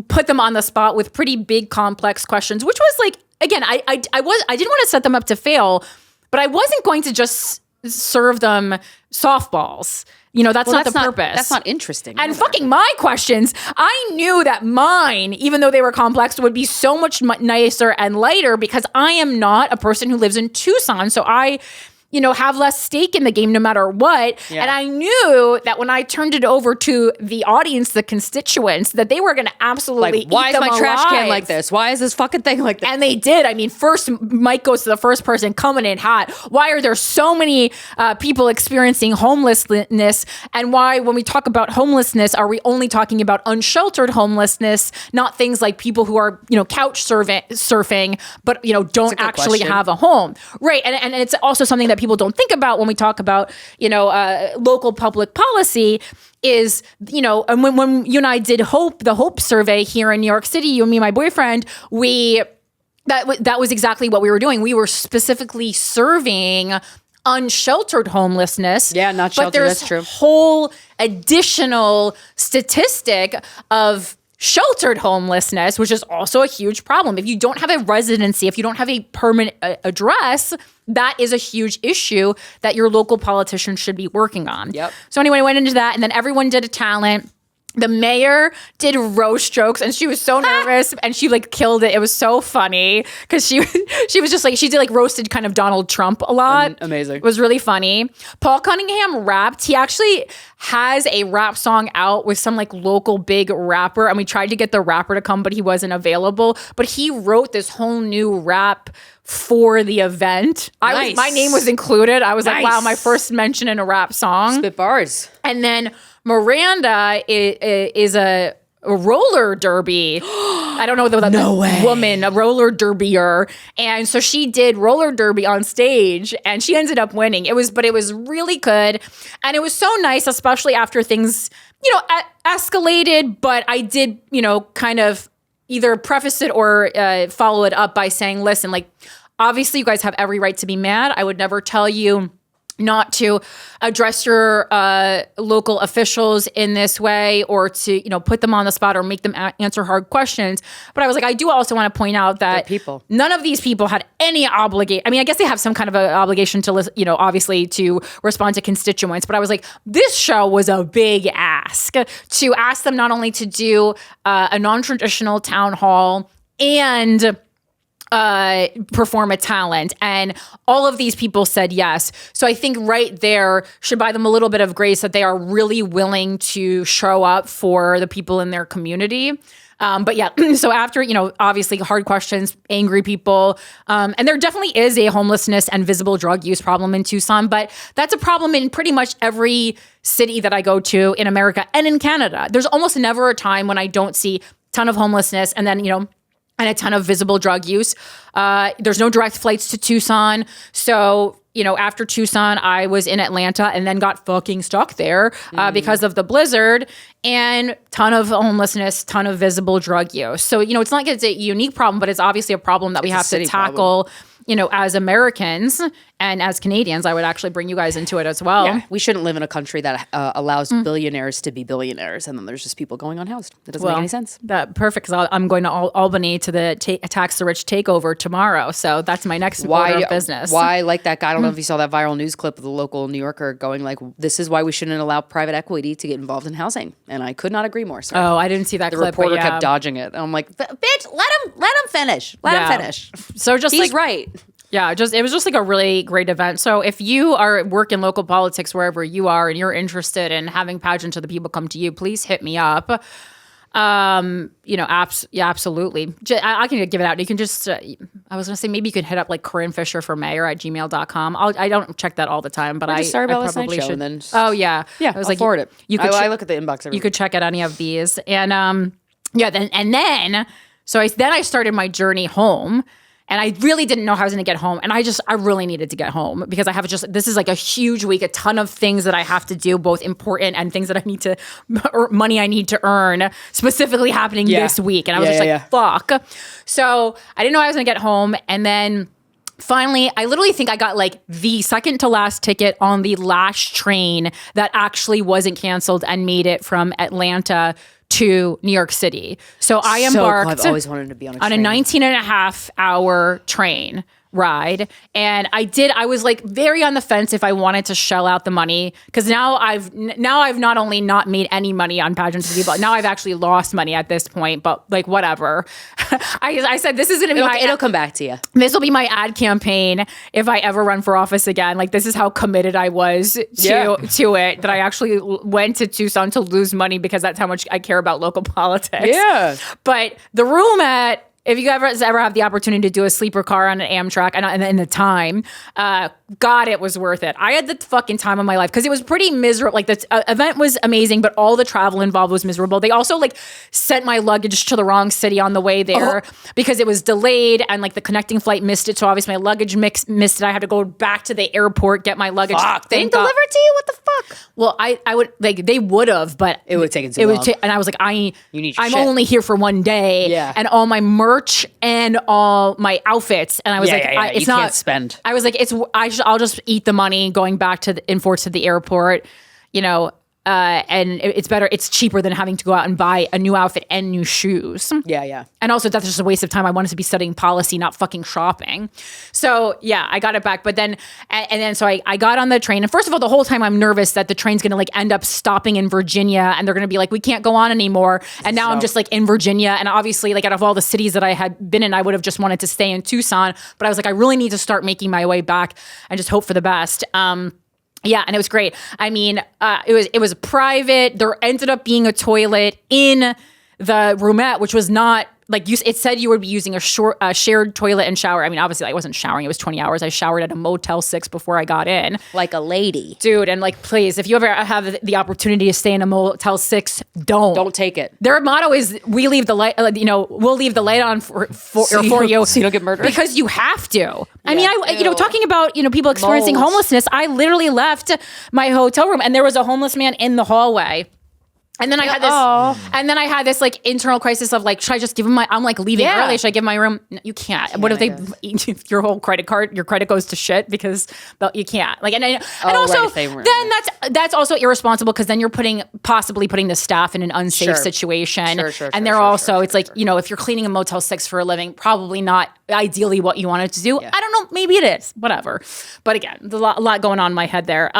put them on the spot with pretty big complex questions, which was like, again, I didn't want to set them up to fail, but I wasn't going to just serve them softballs. That's not the purpose. That's not interesting. And fucking my questions, I knew that mine, even though they were complex, would be so much nicer and lighter because I am not a person who lives in Tucson. So I have less stake in the game no matter what. Yeah. And I knew that when I turned it over to the audience, the constituents, that they were going to absolutely eat why is my alive. Trash can like this? Why is this fucking thing like this? And they did. I mean, first Mike goes to the first person coming in hot. Why are there so many people experiencing homelessness? And why, when we talk about homelessness, are we only talking about unsheltered homelessness, not things like people who are, couch surfing, but, don't actually have a home. Right. And it's also something that people don't think about when we talk about, local public policy is, and when you and I did the Hope survey here in New York City, you and me, my boyfriend, that was exactly what we were doing. We were specifically surveying unsheltered homelessness. Yeah, not sheltered, but there's that's true. Whole additional statistic of sheltered homelessness, which is also a huge problem. If you don't have a residency, if you don't have a permanent address, that is a huge issue that your local politicians should be working on. Yep. So anyway, I went into that, and then everyone did a talent. The mayor did roast jokes, and she was so nervous, and she like killed it. It was so funny because she was just like, she did like roasted kind of Donald Trump a lot. Amazing. It was really funny. Paul Cunningham rapped. He actually has a rap song out with some like local big rapper, and we tried to get the rapper to come, but he wasn't available. But he wrote this whole new rap for the event. Nice. My name was included. I was like, wow, my first mention in a rap song. Spit bars. And then Miranda is a roller derby. I don't know the woman, a roller derbier. And so she did roller derby on stage and she ended up winning. It was really good. And it was so nice, especially after things, escalated. But I did, kind of either preface it or follow it up by saying, listen, like, obviously you guys have every right to be mad. I would never tell you not to address your local officials in this way or to, put them on the spot or make them answer hard questions. But I was like, I do also want to point out that none of these people had any obligation. I mean, I guess they have some kind of an obligation to listen, obviously to respond to constituents. But I was like, this show was a big ask to ask them not only to do a non-traditional town hall and perform a talent, and all of these people said yes. So I think right there should buy them a little bit of grace that they are really willing to show up for the people in their community. But yeah, so after, obviously hard questions, angry people, and there definitely is a homelessness and visible drug use problem in Tucson, but that's a problem in pretty much every city that I go to in America and in Canada. There's almost never a time when I don't see a ton of homelessness and then, and a ton of visible drug use. There's no direct flights to Tucson. So, after Tucson, I was in Atlanta and then got fucking stuck there because of the blizzard, and ton of homelessness, ton of visible drug use. So, it's not like it's a unique problem, but it's obviously a problem that we have to tackle, as Americans and as Canadians. I would actually bring you guys into it as well. Yeah. We shouldn't live in a country that allows billionaires to be billionaires, and then there's just people going unhoused. That doesn't make any sense. Perfect, because I'm going to Albany to the Tax the Rich takeover tomorrow, so that's my next order of business. Why, like that guy, I don't know if you saw that viral news clip of the local New Yorker going like, this is why we shouldn't allow private equity to get involved in housing. And I could not agree more, sir. Oh, I didn't see that clip. The reporter kept dodging it. And I'm like, bitch, let him finish. Let him finish. So just he's right. Yeah, it was just like a really great event. So if you are working local politics wherever you are and you're interested in having pageants of the people come to you, please hit me up. Absolutely. I can give it out. You can just, I was going to say, maybe you could hit up like Corinne Fisher for mayor at gmail.com. I don't check that all the time, but I probably should. Then oh yeah. Yeah. I was like, forward it. I look at the inbox every week. You could check out any of these. And, then I started my journey home. And I really didn't know how I was going to get home. And I really needed to get home because this is like a huge week, a ton of things that I have to do, both important and things that money I need to earn, specifically happening this week. And I was fuck. So I didn't know I was going to get home. And then finally, I literally think I got like the second to last ticket on the last train that actually wasn't canceled and made it from Atlanta to New York City. So I embarked I've always wanted to be on a 19 and a half hour train ride. And I was like very on the fence if I wanted to shell out the money, because now I've not only not made any money on pageant TV, but now I've actually lost money at this point, but like whatever. I said, this is going to be it'll come back to you. This will be my ad campaign if I ever run for office again. Like, this is how committed I was to it, that I actually went to Tucson to lose money because that's how much I care about local politics. Yeah. But the room if you ever have the opportunity to do a sleeper car on an Amtrak and in the time, God, it was worth it. I had the fucking time of my life because it was pretty miserable. Like, the event was amazing, but all the travel involved was miserable. They also like sent my luggage to the wrong city on the way there because it was delayed and like the connecting flight missed it. So obviously my luggage missed it. I had to go back to the airport, get my luggage. Fuck, they didn't deliver it to you? What the fuck? Well, I would like, they would have, but it would take too long. And I was like, I'm shit. only here for one day. Yeah. And all my merch and all my outfits, and I was it's not. Can't spend. I was like, I'll just eat the money going back to the airport, and it's better. It's cheaper than having to go out and buy a new outfit and new shoes. Yeah. And also, that's just a waste of time. I wanted to be studying policy, not fucking shopping. So yeah, I got it back. But then, so I got on the train. And first of all, the whole time I'm nervous that the train's going to like end up stopping in Virginia and they're going to be like, we can't go on anymore. And now I'm just like in Virginia. And obviously, like, out of all the cities that I had been in, I would have just wanted to stay in Tucson. But I was like, I really need to start making my way back and just hope for the best. Yeah, and it was great. I mean, it was private. There ended up being a toilet in the roomette, which was not like it said you would be using a shared toilet and shower. I mean, obviously I wasn't showering. It was 20 hours. I showered at a Motel 6 before I got in. Like a lady. Dude, and like, please, if you ever have the opportunity to stay in a Motel 6, don't take it. Their motto is, we leave the light, we'll leave the light on for you. So you don't get murdered? Because you have to. Yeah. I mean, talking about, people experiencing homelessness, I literally left my hotel room and there was a homeless man in the hallway. And then I had this like internal crisis of like, should I just give them I'm like leaving early. Should I give my room? No, you can't. What if if your whole credit card goes to shit because you can't like, and also then that's also irresponsible because then you're possibly putting the staff in an unsafe situation. And they're also, it's like, if you're cleaning a Motel 6 for a living, probably not ideally what you wanted to do. Yeah. I don't know. Maybe it is, whatever. But again, there's a lot going on in my head there.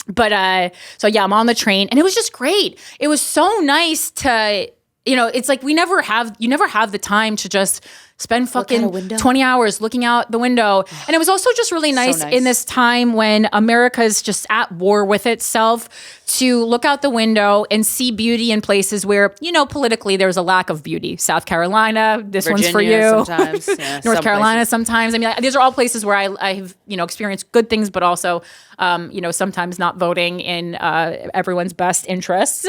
But so yeah, I'm on the train and it was just great. It was so nice to, it's like you never have the time to just spend fucking 20 hours looking out the window. And it was also just really nice in this time when America's just at war with itself to look out the window and see beauty in places where, politically there's a lack of beauty. South Carolina, Virginia, one's for you. Sometimes. Yeah, North Carolina sometimes. I mean, these are all places where I've experienced good things, but also, sometimes not voting in everyone's best interests.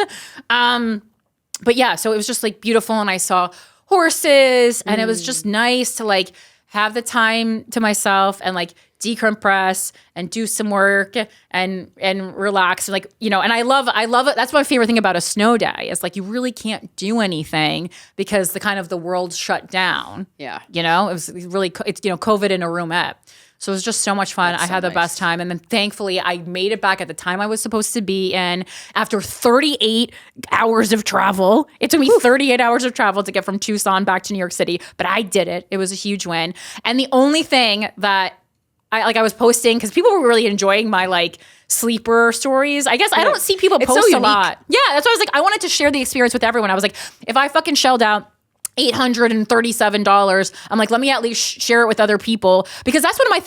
But yeah, so it was just like beautiful and I saw horses and it was just nice to like have the time to myself and like decompress and do some work and relax. Like, and I love it. That's my favorite thing about a snow day is like, you really can't do anything because the world shut down. Yeah. It was really, COVID in a roomette. So it was just so much fun. I had the best time. And then thankfully I made it back at the time I was supposed to be in after 38 hours of travel. It took me 38 hours of travel to get from Tucson back to New York City, but I did it. It was a huge win. And the only thing that I was posting, because people were really enjoying my like sleeper stories. I guess I don't see people post a lot. Yeah, that's why I was like, I wanted to share the experience with everyone. I was like, if I fucking shelled out $837. I'm like, let me at least share it with other people because that's one of my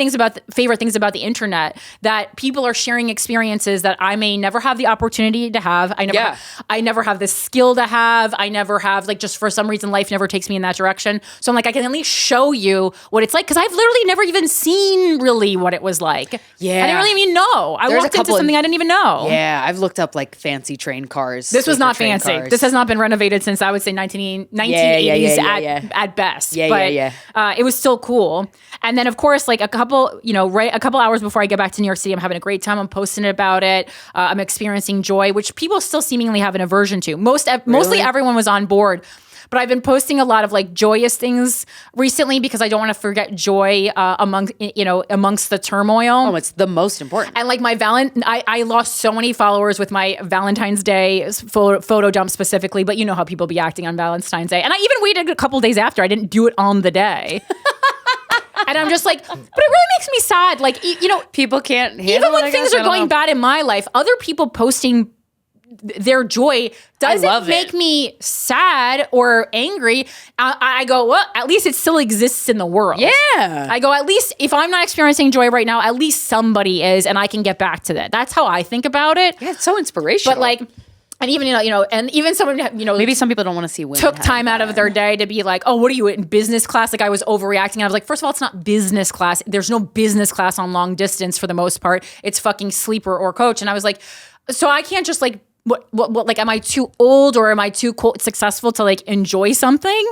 favorite things about the internet, that people are sharing experiences that I may never have the opportunity to have. I never have the skill to have. I never have, like, just for some reason, life never takes me in that direction. So I'm like, I can at least show you what it's like because I've literally never even seen really what it was like. Yeah. I didn't really even know. I walked into something I didn't even know. Yeah. I've looked up like fancy train cars. This was not fancy. Cars. This has not been renovated since I would say 1980. At best. It was still cool. And then of course, like a couple hours before I get back to New York City, I'm having a great time. I'm posting about it. I'm experiencing joy, which people still seemingly have an aversion to. Mostly everyone was on board. But I've been posting a lot of like joyous things recently because I don't want to forget joy amongst the turmoil. Oh, it's the most important. And like I lost so many followers with my Valentine's Day photo dump specifically, but you know how people be acting on Valentine's Day. And I even waited a couple days after. I didn't do it on the day. And I'm just like, but it really makes me sad. Like, people can't handle even when things are going bad in my life, other people posting their joy doesn't make me sad or angry. I go, well, at least it still exists in the world. Yeah. I go, at least if I'm not experiencing joy right now, at least somebody is, and I can get back to that. That's how I think about it. Yeah, it's so inspirational. But like, and even, and even someone, maybe some people don't want to see women took time out of their day to be like, oh, what are you in business class? Like I was overreacting. And I was like, first of all, it's not business class. There's no business class on long distance for the most part. It's fucking sleeper or coach. And I was like, so I can't just like, what, like, am I too old or am I too successul to like enjoy something?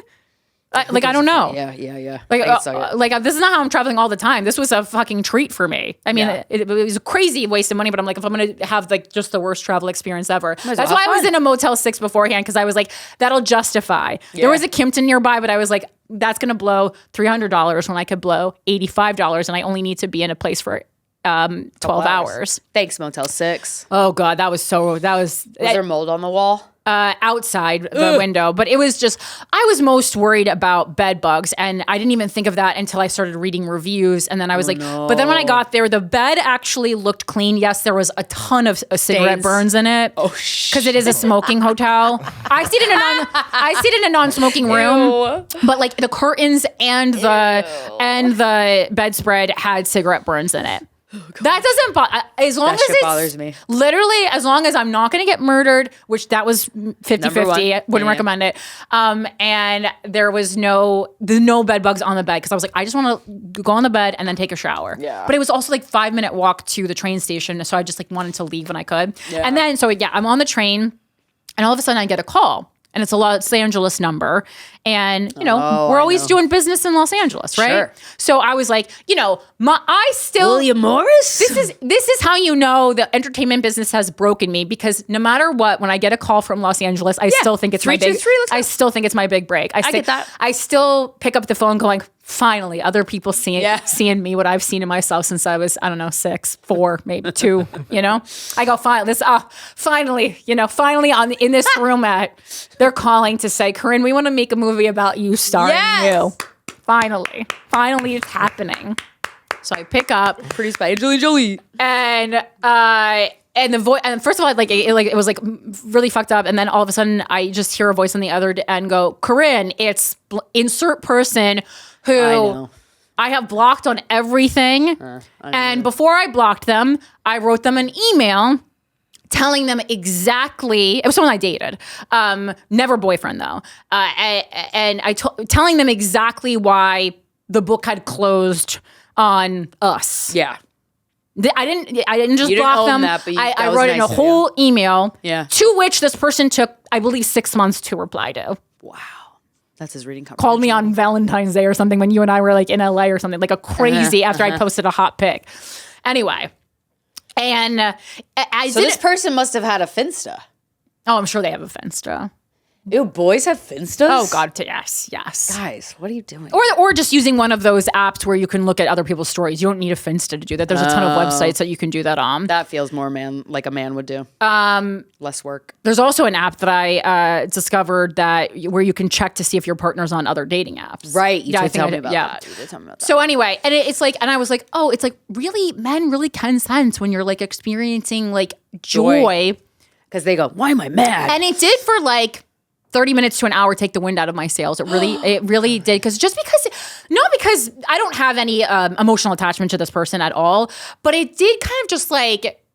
I don't know. Yeah. Like this is not how I'm traveling all the time. This was a fucking treat for me. I mean, it was a crazy waste of money, but I'm like, if I'm going to have like just the worst travel experience ever. That's why I was in a Motel 6 beforehand, because I was like, that'll justify. Yeah. There was a Kimpton nearby, but I was like, that's going to blow $300 when I could blow $85 and I only need to be in a place for 12 hours. Thanks, Motel 6. Oh God, was there mold on the wall? Outside the window, but it was just, I was most worried about bed bugs, and I didn't even think of that until I started reading reviews, and then I was but then when I got there, the bed actually looked clean. Yes, there was a ton of cigarette burns in it. Oh, because it is a smoking hotel. I stayed in a non-smoking room, but like the curtains and the bedspread had cigarette burns in it. That doesn't bother as long as it bothers me. Literally, as long as I'm not going to get murdered, which that was 50-50. I wouldn't recommend it. And there was no bed bugs on the bed, because I was like, I just want to go on the bed and then take a shower. Yeah. But it was also like 5-minute walk to the train station, so I just like wanted to leave when I could. Yeah. And then I'm on the train, and all of a sudden I get a call. and it's a Los Angeles number. And, we're always doing business in Los Angeles, right? Sure. So I was like, I still... William Morris? This is how you know the entertainment business has broken me, because no matter what, when I get a call from Los Angeles, I still think it's my big... I still think it's my big break. I get that. I still pick up the phone going, finally, other people seeing me, what I've seen in myself since I was, I don't know, 6, 4, maybe 2, I go, finally, in this room they're calling to say, Corinne, we want to make a movie about you starring you. Finally, it's happening. So I pick up, Produced by Angelina Jolie. and the voice, and first of all, it was really fucked up, and then all of a sudden I just hear a voice on the other end go, Corinne, it's insert person who I have blocked on everything. And before I blocked them, I wrote them an email telling them exactly, it was someone I dated, never boyfriend though. And telling them exactly why the book had closed on us. Yeah. I didn't just block them. I wrote it in a whole email. Yeah. To which this person took, I believe, 6 months to reply to. Wow. That's his reading comprehension. Called me on Valentine's Day or something when you and I were in LA or something, a crazy after I posted a hot pic. Anyway. And this person must have had a Finsta. Oh, I'm sure they have a Finsta. Ew, boys have Finstas? Oh God, yes. Guys, what are you doing? Or just using one of those apps where you can look at other people's stories. You don't need a Finsta to do that. There's a ton of websites that you can do that on. That feels more like a man would do. Less work. There's also an app that I discovered where you can check to see if your partner's on other dating apps. Right. You did tell me about that. So anyway, and it's and I was like, oh, it's really, men really can sense when you're experiencing joy. Because they go, why am I mad? And it did for 30 minutes to an hour take the wind out of my sails. It really did. Not because I don't have any emotional attachment to this person at all, but it did kind of just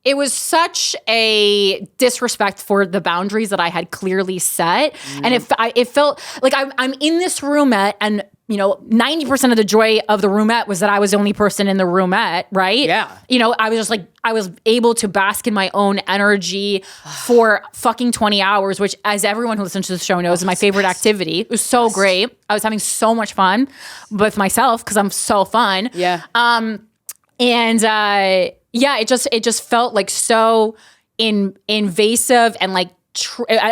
it was such a disrespect for the boundaries that I had clearly set. And it felt like I'm in this roomette, and 90% of the joy of the roomette was that I was the only person in the roomette, right? Yeah. I was just I was able to bask in my own energy for fucking 20 hours, which, as everyone who listens to the show knows, is my favorite activity. It was so great. I was having so much fun with myself because I'm so fun. Yeah. It just felt so invasive and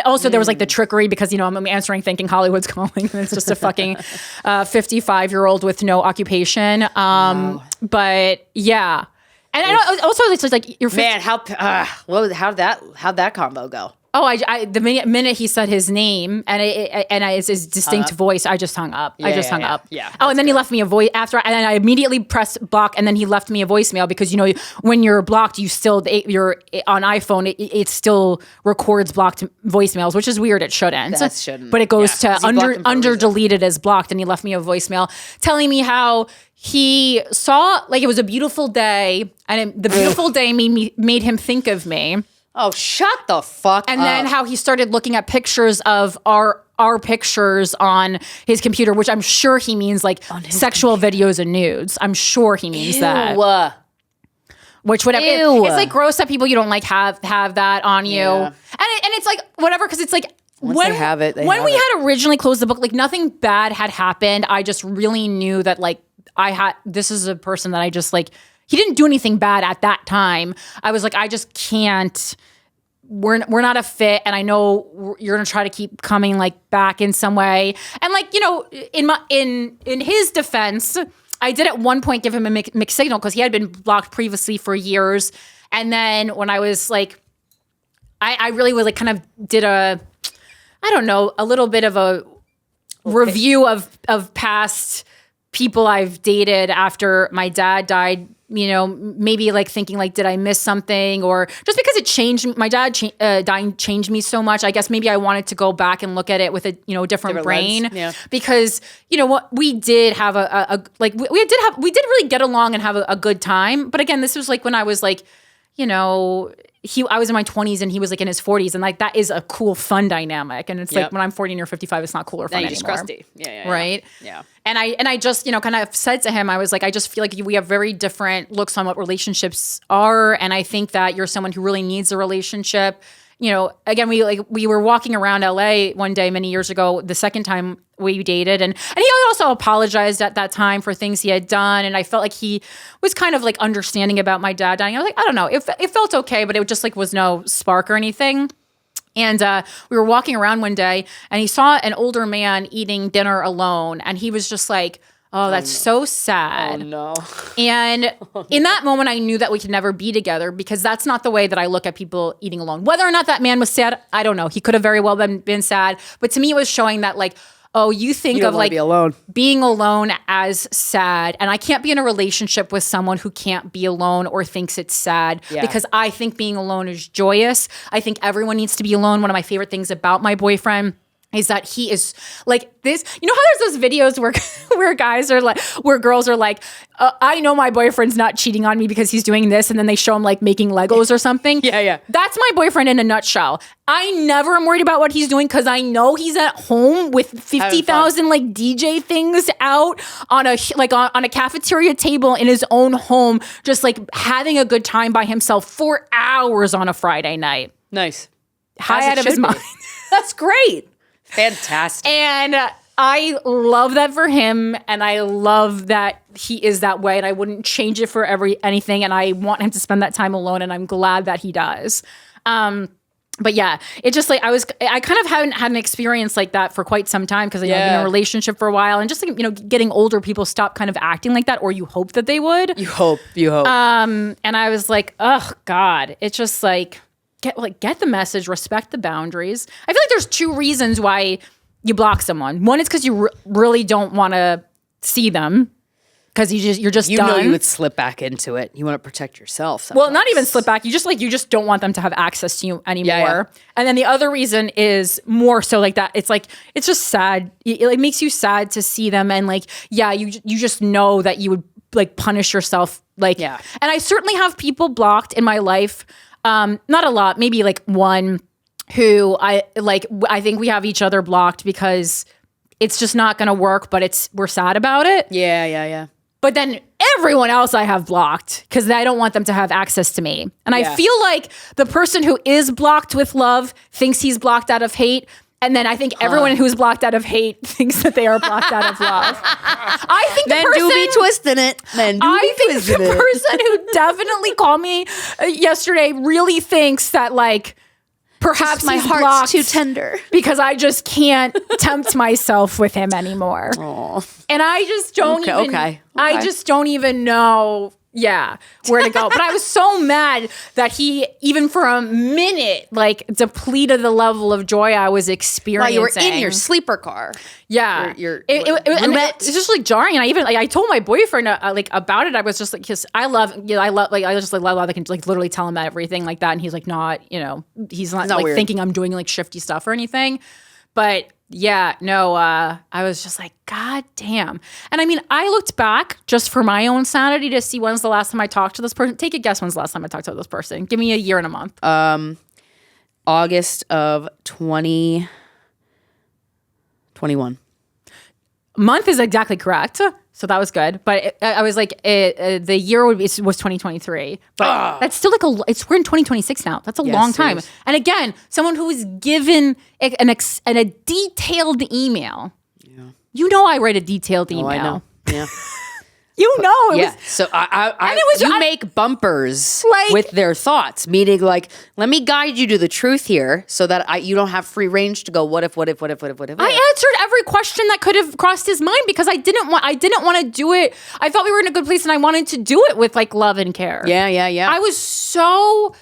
also there was the trickery because I'm answering thinking Hollywood's calling, and it's just a fucking 55-year-old with no occupation. Wow. But yeah, and also it's your man. How'd that combo go? Oh, the minute he said his name and it's his distinct voice, I just hung up. I just hung up. Yeah. Oh, and then he left me a voice after, and then I immediately pressed block, and then he left me a voicemail because when you're blocked, you're on iPhone, it still records blocked voicemails, which is weird. It shouldn't. That shouldn't. But it goes to under deleted as blocked, and he left me a voicemail telling me how he saw it was a beautiful day, and the beautiful day made him think of me. Oh, shut the fuck up. And then how he started looking at pictures of our pictures on his computer, which I'm sure he means sexual videos and nudes. I'm sure he means that. Which whatever. It's gross that people you don't have that on you. Yeah. And it's whatever, because it's once they have it, when we had originally closed the book, nothing bad had happened. I just really knew that this is a person that I just he didn't do anything bad at that time. I was I just can't. We're not a fit, and I know you're gonna try to keep coming back in some way. And in his defense, I did at one point give him a mixed signal because he had been blocked previously for years. And then when I was I really was kind of did a little bit of a review of past people I've dated after my dad died. Maybe thinking did I miss something, or just because it changed, my dad dying changed me so much. I guess maybe I wanted to go back and look at it with a different brain. Lens. Yeah. Because what we did have we did really get along and have a good time. But again, this was when I was I was in my 20s and he was in his 40s, and that is a cool, fun dynamic. And it's when I'm 40 and you're 55, it's not cool or fun anymore. Just crusty. Yeah. Right? Yeah. And I just, kind of said to him, I was I just feel we have very different looks on what relationships are. And I think that you're someone who really needs a relationship again, we were walking around LA one day many years ago, the second time we dated, and he also apologized at that time for things he had done, and I felt like he was kind of like understanding about my dad dying. I was like, I don't know, it felt okay, but it just like was no spark or anything. And we were walking around one day, and he saw an older man eating dinner alone, and he was just like, oh, that's so sad. Oh, no. And in that moment, I knew that we could never be together because that's not the way that I look at people eating alone. Whether or not that man was sad, I don't know. He could have very well been sad. But to me, it was showing that like, oh, you think of like being alone as sad. And I can't be in a relationship with someone who can't be alone or thinks it's sad because I think being alone is joyous. I think everyone needs to be alone. One of my favorite things about my boyfriend is that he is like this. You know how there's those videos where guys are like, where girls are like, I know my boyfriend's not cheating on me because he's doing this. And then they show him like making Legos or something. Yeah. That's my boyfriend in a nutshell. I never am worried about what he's doing because I know he's at home with 50,000 like DJ things out on a cafeteria table in his own home, just like having a good time by himself for hours on a Friday night. Nice. High out of his mind. That's great. Fantastic. And I love that for him, and I love that he is that way, and I wouldn't change it for anything, and I want him to spend that time alone, and I'm glad that he does. But yeah, it just like I kind of haven't had an experience like that for quite some time because I've been in a relationship for a while, and just like, getting older, people stop kind of acting like that, or you hope that they would. You hope. And I was like, oh God, it's just like, get the message, respect the boundaries. I feel like there's two reasons why you block someone. One is because you really don't want to see them because you're just done. You know you would slip back into it. You want to protect yourself sometimes. Well, not even slip back. You just don't want them to have access to you anymore. Yeah. And then the other reason is more so like that. It's like, it's just sad. It like makes you sad to see them. And like, you just know that you would like punish yourself. Like, and I certainly have people blocked in my life. Not a lot, maybe like one who I think we have each other blocked because it's just not going to work, but we're sad about it. Yeah. But then everyone else I have blocked because I don't want them to have access to me. And I feel like the person who is blocked with love thinks he's blocked out of hate. And then I think everyone who's blocked out of hate thinks that they are blocked out of love. I think Men do be twisting it. I think the person who definitely called me yesterday really thinks that like perhaps my heart's too tender because I just can't tempt myself with him anymore. Aww. And I just don't I just don't even know where to go. But I was so mad that he, even for a minute, like depleted the level of joy I was experiencing. While you were in your sleeper car. Yeah. It's just like jarring. And I told my boyfriend about it. I was just like, because I love I can like literally tell him everything like that. And he's like he's not like weird. Thinking I'm doing like shifty stuff or anything. But I was just like, God damn. And I mean, I looked back just for my own sanity to see when's the last time I talked to this person. Take a guess when's the last time I talked to this person. Give me a year and a month. August of 2021. Month is exactly correct. So that was good. But I was like, the year was 2023. But that's still like we're in 2026 now. That's a long time. And again, someone who was given a detailed email. Yeah. You know I write a detailed email. I know. Yeah. You know. So you make bumpers with their thoughts, meaning like, let me guide you to the truth here so that you don't have free range to go, what if? I answered every question that could have crossed his mind because I didn't want to do it. I thought we were in a good place and I wanted to do it with like love and care. Yeah. I was so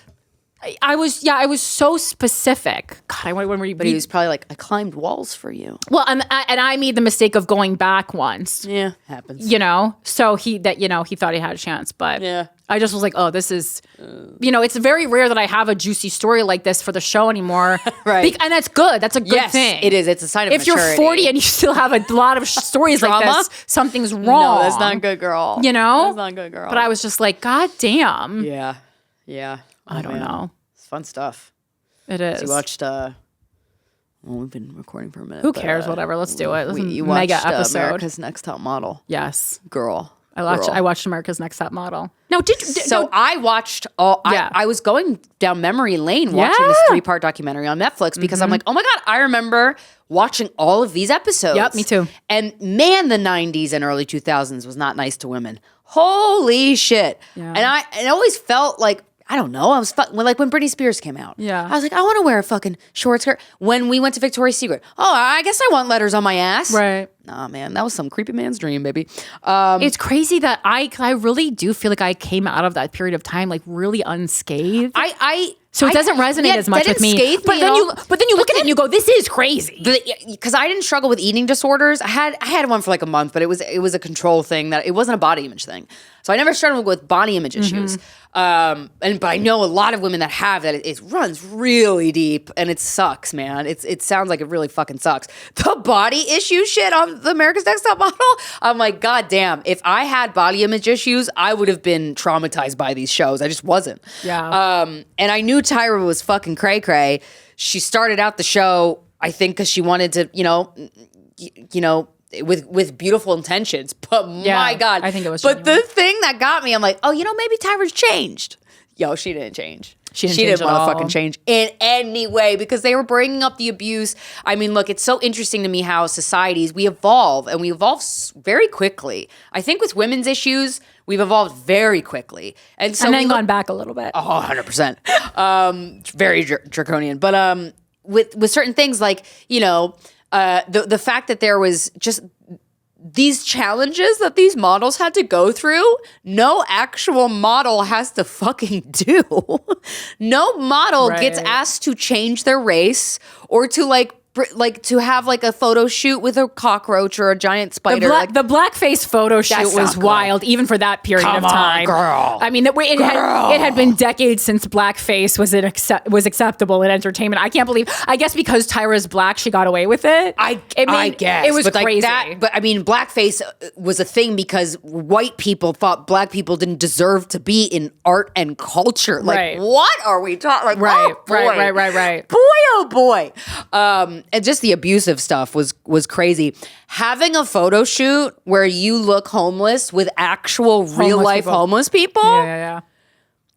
specific. God, when were you? But he was probably like, I climbed walls for you. Well, and I made the mistake of going back once. Yeah, happens. So he thought he had a chance, but I just was like, oh, this is, it's very rare that I have a juicy story like this for the show anymore. Right. And that's good. That's a good thing. It is. It's a sign of maturity. If you're 40 and you still have a lot of stories like this, something's wrong. No, that's not good, girl. That's not good, girl. But I was just like, God damn. Yeah. I don't know. It's fun stuff. It is. So you watched, we've been recording for a minute. Who cares? Whatever. Let's do it. You watched mega episode. America's Next Top Model. Yes. Girl. I watched America's Next Top Model. No, I watched all. Yeah. I was going down memory lane watching this 3-part documentary on Netflix because I'm like, oh my God, I remember watching all of these episodes. Yep, me too. And man, the 90s and early 2000s was not nice to women. Holy shit. Yeah. And I always felt like, I don't know. I was like when Britney Spears came out. Yeah. I was like, I want to wear a fucking short skirt. When we went to Victoria's Secret, I guess I want letters on my ass. Right. Nah, man, that was some creepy man's dream, baby. It's crazy that I really do feel like I came out of that period of time like really unscathed. So it doesn't resonate as much with me. But then you look at it and you go, this is crazy. Because I didn't struggle with eating disorders. I had one for like a month, but it was a control thing, that it wasn't a body image thing. So I never struggled with body image issues. But I know a lot of women that have that. It runs really deep and it sucks, man. It sounds like it really fucking sucks. The body issue shit on the America's Next Top Model. I'm like, God damn, if I had body image issues, I would have been traumatized by these shows. I just wasn't. Yeah. And I knew Tyra was fucking cray cray. She started out the show, I think, because she wanted to, with beautiful intentions. But my God. I think it was But genuine. the thing that got me, I'm like, maybe Tyra's changed. Yo, she didn't change. She didn't motherfucking change in any way, because they were bringing up the abuse. I mean, look, it's so interesting to me how societies, we evolve, and we evolve very quickly. I think with women's issues, we've evolved very quickly. And then gone back a little bit. Oh, 100%. Very draconian. But with certain things like, the fact that there was just these challenges that these models had to go through, no actual model has to fucking do. No model gets asked to change their race or to like to have like a photo shoot with a cockroach or a giant spider. The blackface photo shoot was wild, even for that period of time. Girl. I mean, it had been decades since blackface was acceptable in entertainment. I can't believe. I guess because Tyra's black, she got away with it. I guess it was but crazy. Like that, but I mean, blackface was a thing because white people thought black people didn't deserve to be in art and culture. Like, what are we talking? Like, right. Boy, oh boy. And just the abusive stuff was crazy. Having a photo shoot where you look homeless with actual real life homeless people. Yeah.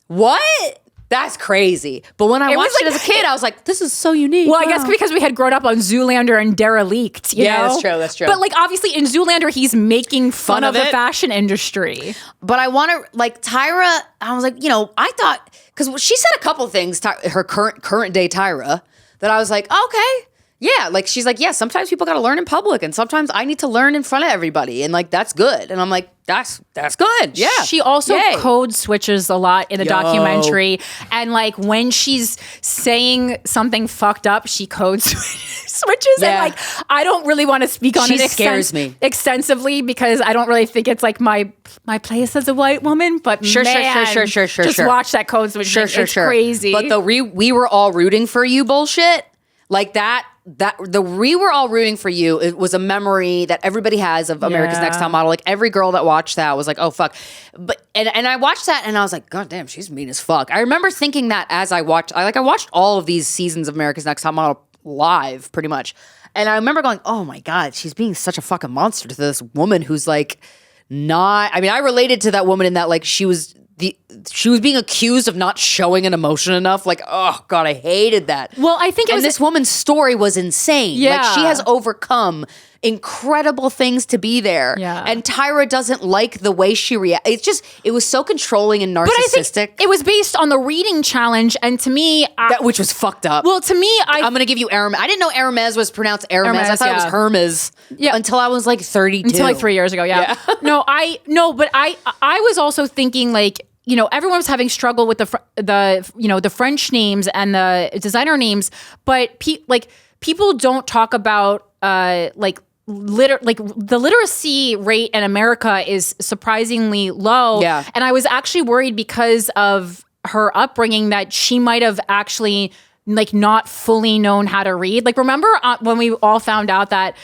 What? That's crazy. But when I watched it as a kid, I was like, this is so unique. Well, I guess because we had grown up on Zoolander and Derelict, you know? That's true. But like, obviously in Zoolander, he's making fun of the fashion industry. But I want to, like, Tyra, I was like, I thought, because she said a couple things, her current day Tyra, that I was like, okay. Yeah, like she's like, sometimes people got to learn in public, and sometimes I need to learn in front of everybody, and like that's good. And I'm like, that's good. Yeah. She also code switches a lot in the documentary, and like when she's saying something fucked up, she code switches. And like, I don't really want to speak on it. Scares me extensively because I don't really think it's like my place as a white woman. But sure. Just watch that code switch. It's crazy. But the we were all rooting for you bullshit, like that. We were all rooting for you. It was a memory that everybody has of America's Next Top Model. Like every girl that watched that was like, oh fuck. But and I watched that and I was like, God damn, she's mean as fuck. I remember thinking that as I watched. I watched all of these seasons of America's Next Top Model live, pretty much. And I remember going, oh my God, she's being such a fucking monster to this woman who's like not. I mean, I related to that woman in that like she was being accused of not showing an emotion enough. Like, oh God, I hated that. Well, I think this woman's story was insane. Yeah. Like she has overcome incredible things to be there. Yeah. And Tyra doesn't like the way she reacts. It was so controlling and narcissistic. But I think it was based on the reading challenge, and to me, which was fucked up. Well, to me, I'm gonna give you Hermes. I didn't know Hermes was pronounced Hermes. I thought it was Hermes. Yeah. Until I was like 32. Until like 3 years ago. Yeah. But I was also thinking like, everyone was having struggle with the French names and the designer names, but people don't talk about the literacy rate in America is surprisingly low. Yeah. And I was actually worried because of her upbringing that she might have actually like not fully known how to read. Like, remember when we all found out that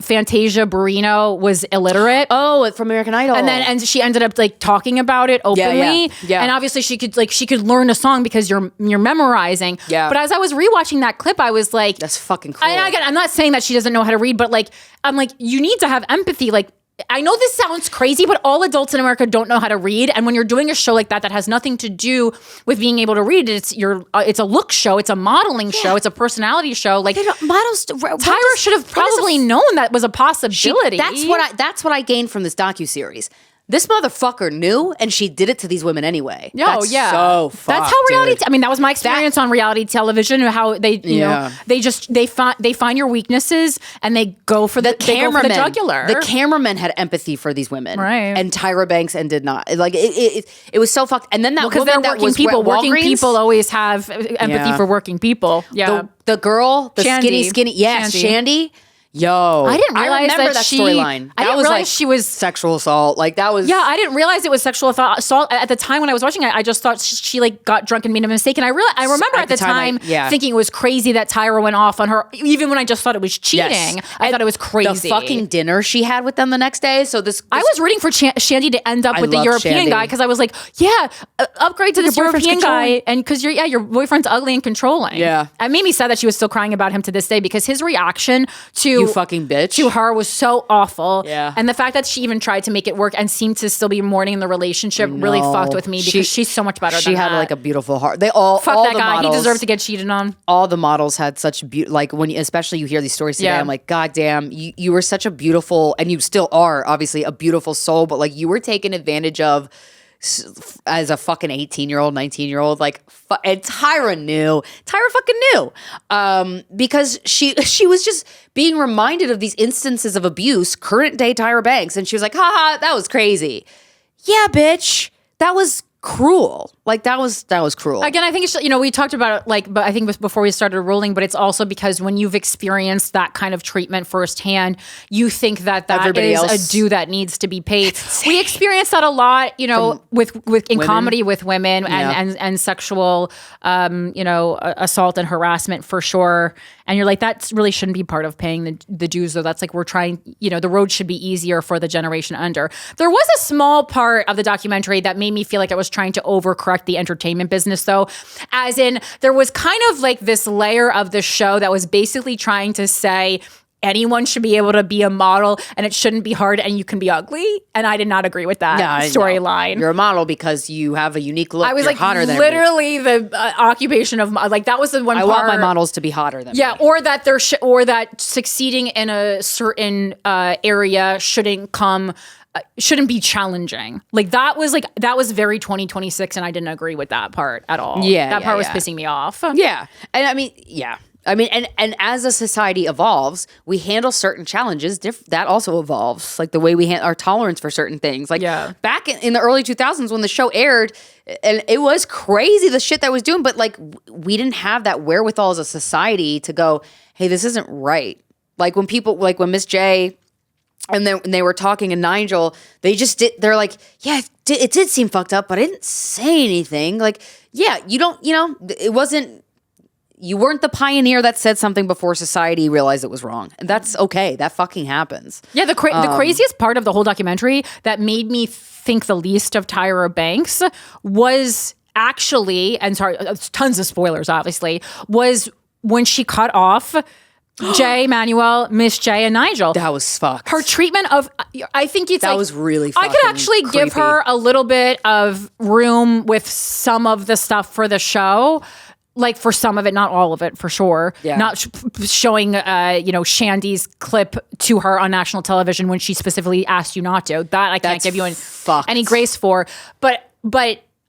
Fantasia Barrino was illiterate? Oh, from American Idol. And she ended up like talking about it openly. Yeah. And obviously she could learn a song because you're memorizing. Yeah. But as I was rewatching that clip, I was like, that's fucking cool. And again, I'm not saying that she doesn't know how to read, but like, I'm like, you need to have empathy. Like, I know this sounds crazy, but all adults in America don't know how to read. And when you're doing a show like that has nothing to do with being able to read, it's a look show, it's a modeling show, it's a personality show. Like models, Tyra should have probably known that was a possibility. That's what I gained from this docuseries. This motherfucker knew, and she did it to these women anyway. That's so fucked, that's how reality. I mean, that was my experience on reality television. How they, they find your weaknesses and they go for the cameraman, the jugular. The cameraman had empathy for these women, right? And Tyra Banks did not. Like it was so fucked. And then that woman that was working people always have empathy for working people. Yeah, the girl, the Shandy. skinny, Shandy. Yo, I didn't realize that storyline. I didn't realize she was sexual assault. Like that was. Yeah, I didn't realize it was sexual assault at the time when I was watching it. I just thought she like got drunk and made a mistake. And I remember at the time thinking it was crazy that Tyra went off on her, even when I just thought it was cheating. Yes. I thought it was crazy. The fucking dinner she had with them the next day. So I was rooting for Shandy to end up with the European guy because I was like, upgrade to this European guy, and because your boyfriend's ugly and controlling. Yeah, it made me sad that she was still crying about him to this day because his reaction to you fucking bitch to her was so awful. Yeah. And the fact that she even tried to make it work and seemed to still be mourning the relationship really fucked with me because she's so much better than that. She had like a beautiful heart. They all fuck all that the guy. Models, he deserved to get cheated on. All the models had such like when especially you hear these stories today, I'm like, God damn, you were such a beautiful, and you still are obviously a beautiful soul, but like you were taken advantage of as a fucking 18-year-old, 19-year-old, like, and Tyra fucking knew, because she was just being reminded of these instances of abuse, current day Tyra Banks, and she was like, haha, that was crazy. Yeah, bitch, that was cruel. Like that was cruel. Again, I think it's, we talked about it but I think it was before we started rolling, but it's also because when you've experienced that kind of treatment firsthand, you think that everybody is else. A due that needs to be paid. We experience that a lot, with in women. Comedy with women and sexual, assault and harassment for sure. And you're like, that really shouldn't be part of paying the dues, though. That's like we're trying, the road should be easier for the generation under. There was a small part of the documentary that made me feel like I was trying to overcorrect the entertainment business, though. As in, there was kind of like this layer of the show that was basically trying to say anyone should be able to be a model and it shouldn't be hard and you can be ugly. And I did not agree with that storyline. You're a model because you have a unique look. I was You're like, hotter than literally the occupation of like that was the one. I want my models to be hotter than me. Or that or that succeeding in a certain area shouldn't be challenging. Like that was very 2026, and I didn't agree with that part at all. That part was pissing me off. Yeah, and I mean, and as a society evolves, we handle certain challenges. That also evolves, like the way we our tolerance for certain things. Like back in the early 2000s when the show aired, and it was crazy the shit that was doing, but like we didn't have that wherewithal as a society to go, hey, this isn't right. Like when Miss J. And then they were talking, and Nigel, they're like, yeah, it did seem fucked up, but I didn't say anything. Like, yeah, it wasn't, you weren't the pioneer that said something before society realized it was wrong. And that's okay. That fucking happens. Yeah, the craziest part of the whole documentary that made me think the least of Tyra Banks was actually, and sorry, tons of spoilers, obviously, was when she cut off Jay, Manuel, Miss J, and Nigel. That was fucked. Her treatment of, I think that was really fucking I could actually creepy. give her a little bit of room with some of the stuff for the show. Like for some of it, not all of it, for sure. Yeah. Not showing, Shandy's clip to her on national television when she specifically asked you not to. That I can't give you any grace for. But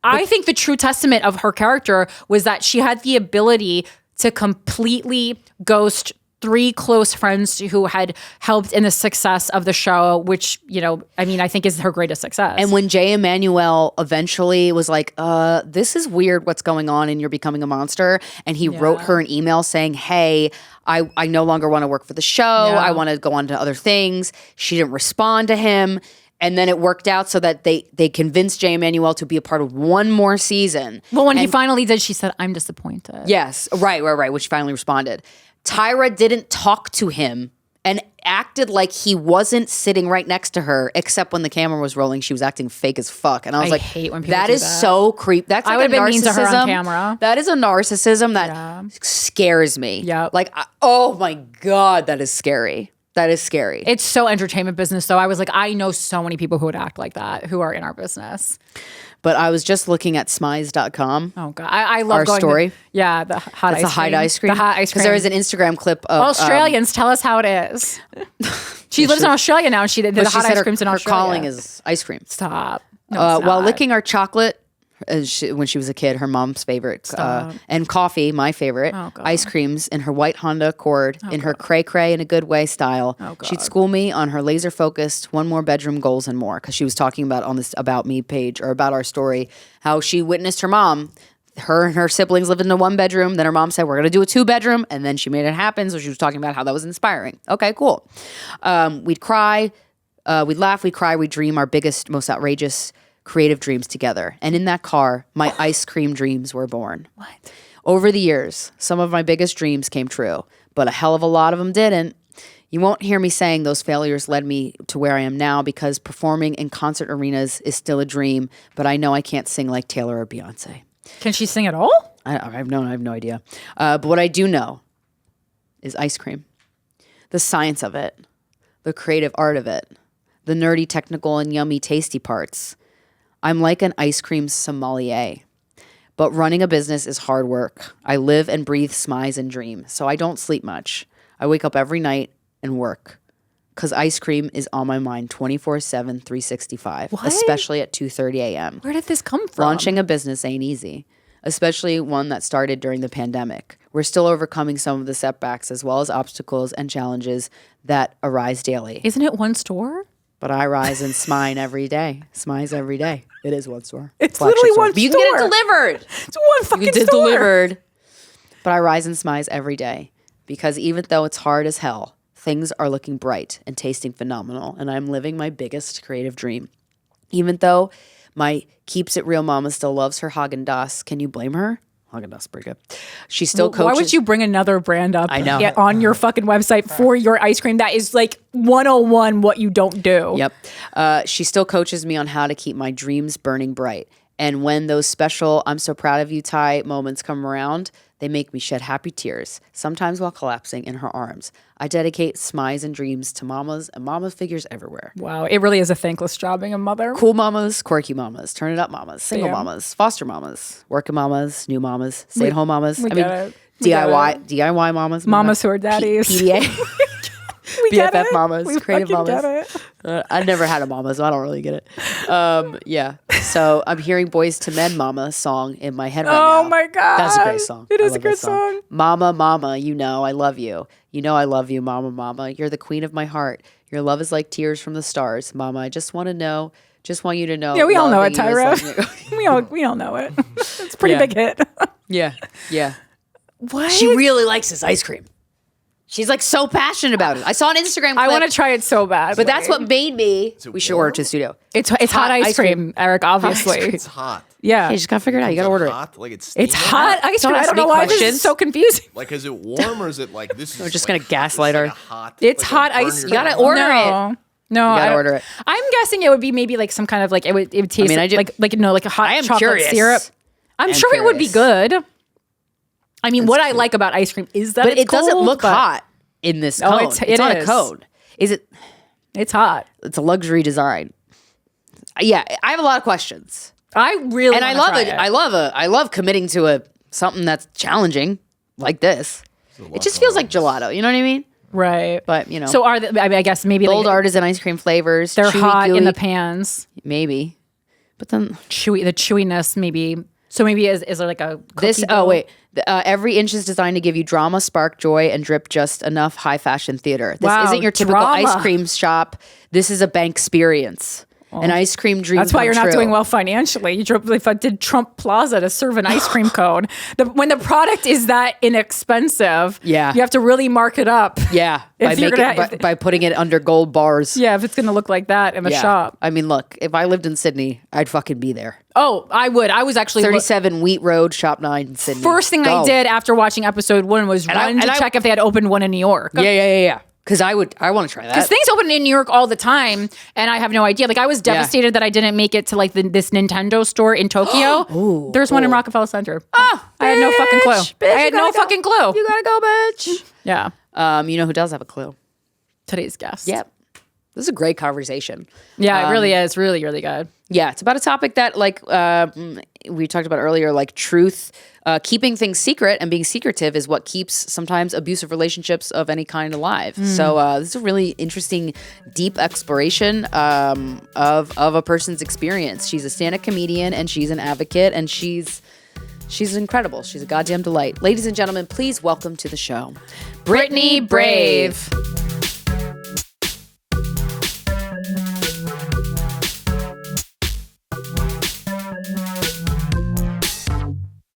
I think the true testament of her character was that she had the ability to completely ghost 3 close friends who had helped in the success of the show, which, I think is her greatest success. And when Jay Emanuel eventually was like, this is weird what's going on and you're becoming a monster. And he wrote her an email saying, hey, I no longer want to work for the show. I want to go on to other things. She didn't respond to him. And then it worked out so that they convinced Jay Emanuel to be a part of one more season. Well, when he finally did, she said, I'm disappointed. Yes, right, which she finally responded. Tyra didn't talk to him and acted like he wasn't sitting right next to her, except when the camera was rolling, she was acting fake as fuck. And I was like, hate when people that do is so creepy. That's like I would have been mean to her on narcissism. camera. That is a narcissism that scares me. Yeah. Like, oh my God, that is scary. That is scary. It's so entertainment business, though. I was like, I know so many people who would act like that who are in our business. But I was just looking at smize.com. Oh, God. I love our going story. The hot ice cream. The hot ice cream. The hot ice cream. Because there is an Instagram clip of Australians, tell us how it is. She lives in Australia now. She did the hot ice creams in Australia. Her calling is ice cream. Stop. No, while licking our chocolate, when she was a kid, her mom's favorite, and coffee, my favorite, ice creams in her white Honda Accord, in her cray-cray in a good way style. She'd school me on her laser-focused one more bedroom goals and more, because she was talking about on this About Me page, or about our story, how she witnessed her mom. Her and her siblings lived in a one bedroom. Then her mom said, we're going to do a 2-bedroom. And then she made it happen. So she was talking about how that was inspiring. Okay, cool. We'd cry, we'd laugh, we'd cry, we'd dream our biggest, most outrageous creative dreams together. And in that car, my ice cream dreams were born. What? Over the years, some of my biggest dreams came true, but a hell of a lot of them didn't. You won't hear me saying those failures led me to where I am now, because performing in concert arenas is still a dream, but I know I can't sing like Taylor or Beyonce. Can she sing at all? I have no idea. But what I do know is ice cream. The science of it, the creative art of it, the nerdy, technical, and yummy, tasty parts. I'm like an ice cream sommelier. But running a business is hard work. I live and breathe smize and dream, so I don't sleep much. I wake up every night and work, because ice cream is on my mind 24/7, 365, especially at 2:30 a.m. Where did this come from? Launching a business ain't easy, especially one that started during the pandemic. We're still overcoming some of the setbacks, as well as obstacles and challenges that arise daily. Isn't it one store? But I rise and smile every day. Smize every day. It is one store. It's literally one store. But you can get it delivered. It's one fucking store. Delivered. But I rise and smize every day, because even though it's hard as hell, things are looking bright and tasting phenomenal, and I'm living my biggest creative dream. Even though my keeps it real mama still loves her Haagen-Dazs, can you blame her? Haagen-Dazs pretty good. She still coaches. Why would you bring another brand up? I know. On your fucking website for your ice cream? That is like 101 what you don't do. Yep. She still coaches me on how to keep my dreams burning bright. And when those special I'm so proud of you, Ty moments come around, they make me shed happy tears, sometimes while collapsing in her arms. I dedicate smize and dreams to mamas and mama figures everywhere. Wow, it really is a thankless job being a mother. Cool mamas, quirky mamas, turn it up mamas, single mamas, foster mamas, working mamas, new mamas, stay-at-home mamas. DIY mamas. Mamas who are daddies. PDA. BFF mamas, we creative mamas. I never had a mama, so I don't really get it. Yeah. So I'm hearing Boys to Men Mama song in my head right now. Oh my God. That's a great song. It is a good song. Mama, mama, you know I love you. You know I love you, mama, mama. You're the queen of my heart. Your love is like tears from the stars. Mama, I just want to know. Just want you to know. Yeah, we all know it, Tyra. we all know it. It's a pretty big hit. Yeah. What? She really likes this ice cream. She's like so passionate about it. I saw an Instagram clip. I want to try it so bad. But that's what made me. We should order it to the studio. It's hot ice cream, Eric, obviously. It's hot. Yeah. You just got to figure it out. You got to order hot, it. Like it's hot ice cream. I don't know why this is so confusing. Like, is it warm or is it like this? We're just like going to gaslight her. It's hot ice cream. You got to order it. No, you gotta order it. I'm guessing it would be maybe like some kind of like it would taste like a hot chocolate syrup. I'm sure it would be good. I mean, what I like about ice cream is that it doesn't look hot in this cone. It's on a cone. Is it? It's hot. It's a luxury design. Yeah, I have a lot of questions. I really and I love it. I love committing to something that's challenging like this. It just feels like gelato. You know what I mean? Right. But you know. So I guess maybe bold artisan ice cream flavors. They're chewy, hot gooey. in the pans. Maybe, but then the chewiness maybe. So maybe is there like a this? Dough? Oh wait. Every inch is designed to give you drama, spark joy, and drip just enough high fashion theater. This isn't your typical ice cream shop. This is a bank experience. An ice cream dream. That's why you're not true. doing well financially. You did Trump Plaza to serve an ice cream cone. When the product is that inexpensive, you have to really mark it up. Yeah, by putting it under gold bars. Yeah, if it's going to look like that in the shop. I mean, look, if I lived in Sydney, I'd fucking be there. Oh, I would. I was actually 37 Wheat Road, Shop 9 in Sydney. First thing I did after watching episode 1 was run to check if they had opened one in New York. Yeah. Because I want to try that. Because things open in New York all the time, and I have no idea. Like I was devastated that I didn't make it to like this Nintendo store in Tokyo. There's one in Rockefeller Center. I had no fucking clue. I had no fucking clue. You gotta go, bitch. Yeah. You know who does have a clue? today's guest. Yep. This is a great conversation. Yeah, it really is. Really, really good. Yeah, it's about a topic that, like we talked about earlier, like truth, keeping things secret and being secretive is what keeps sometimes abusive relationships of any kind alive. So this is a really interesting, deep exploration of a person's experience. She's a stand-up comedian and she's an advocate and she's incredible. She's a goddamn delight. Ladies and gentlemen, please welcome to the show, Brittany Brave.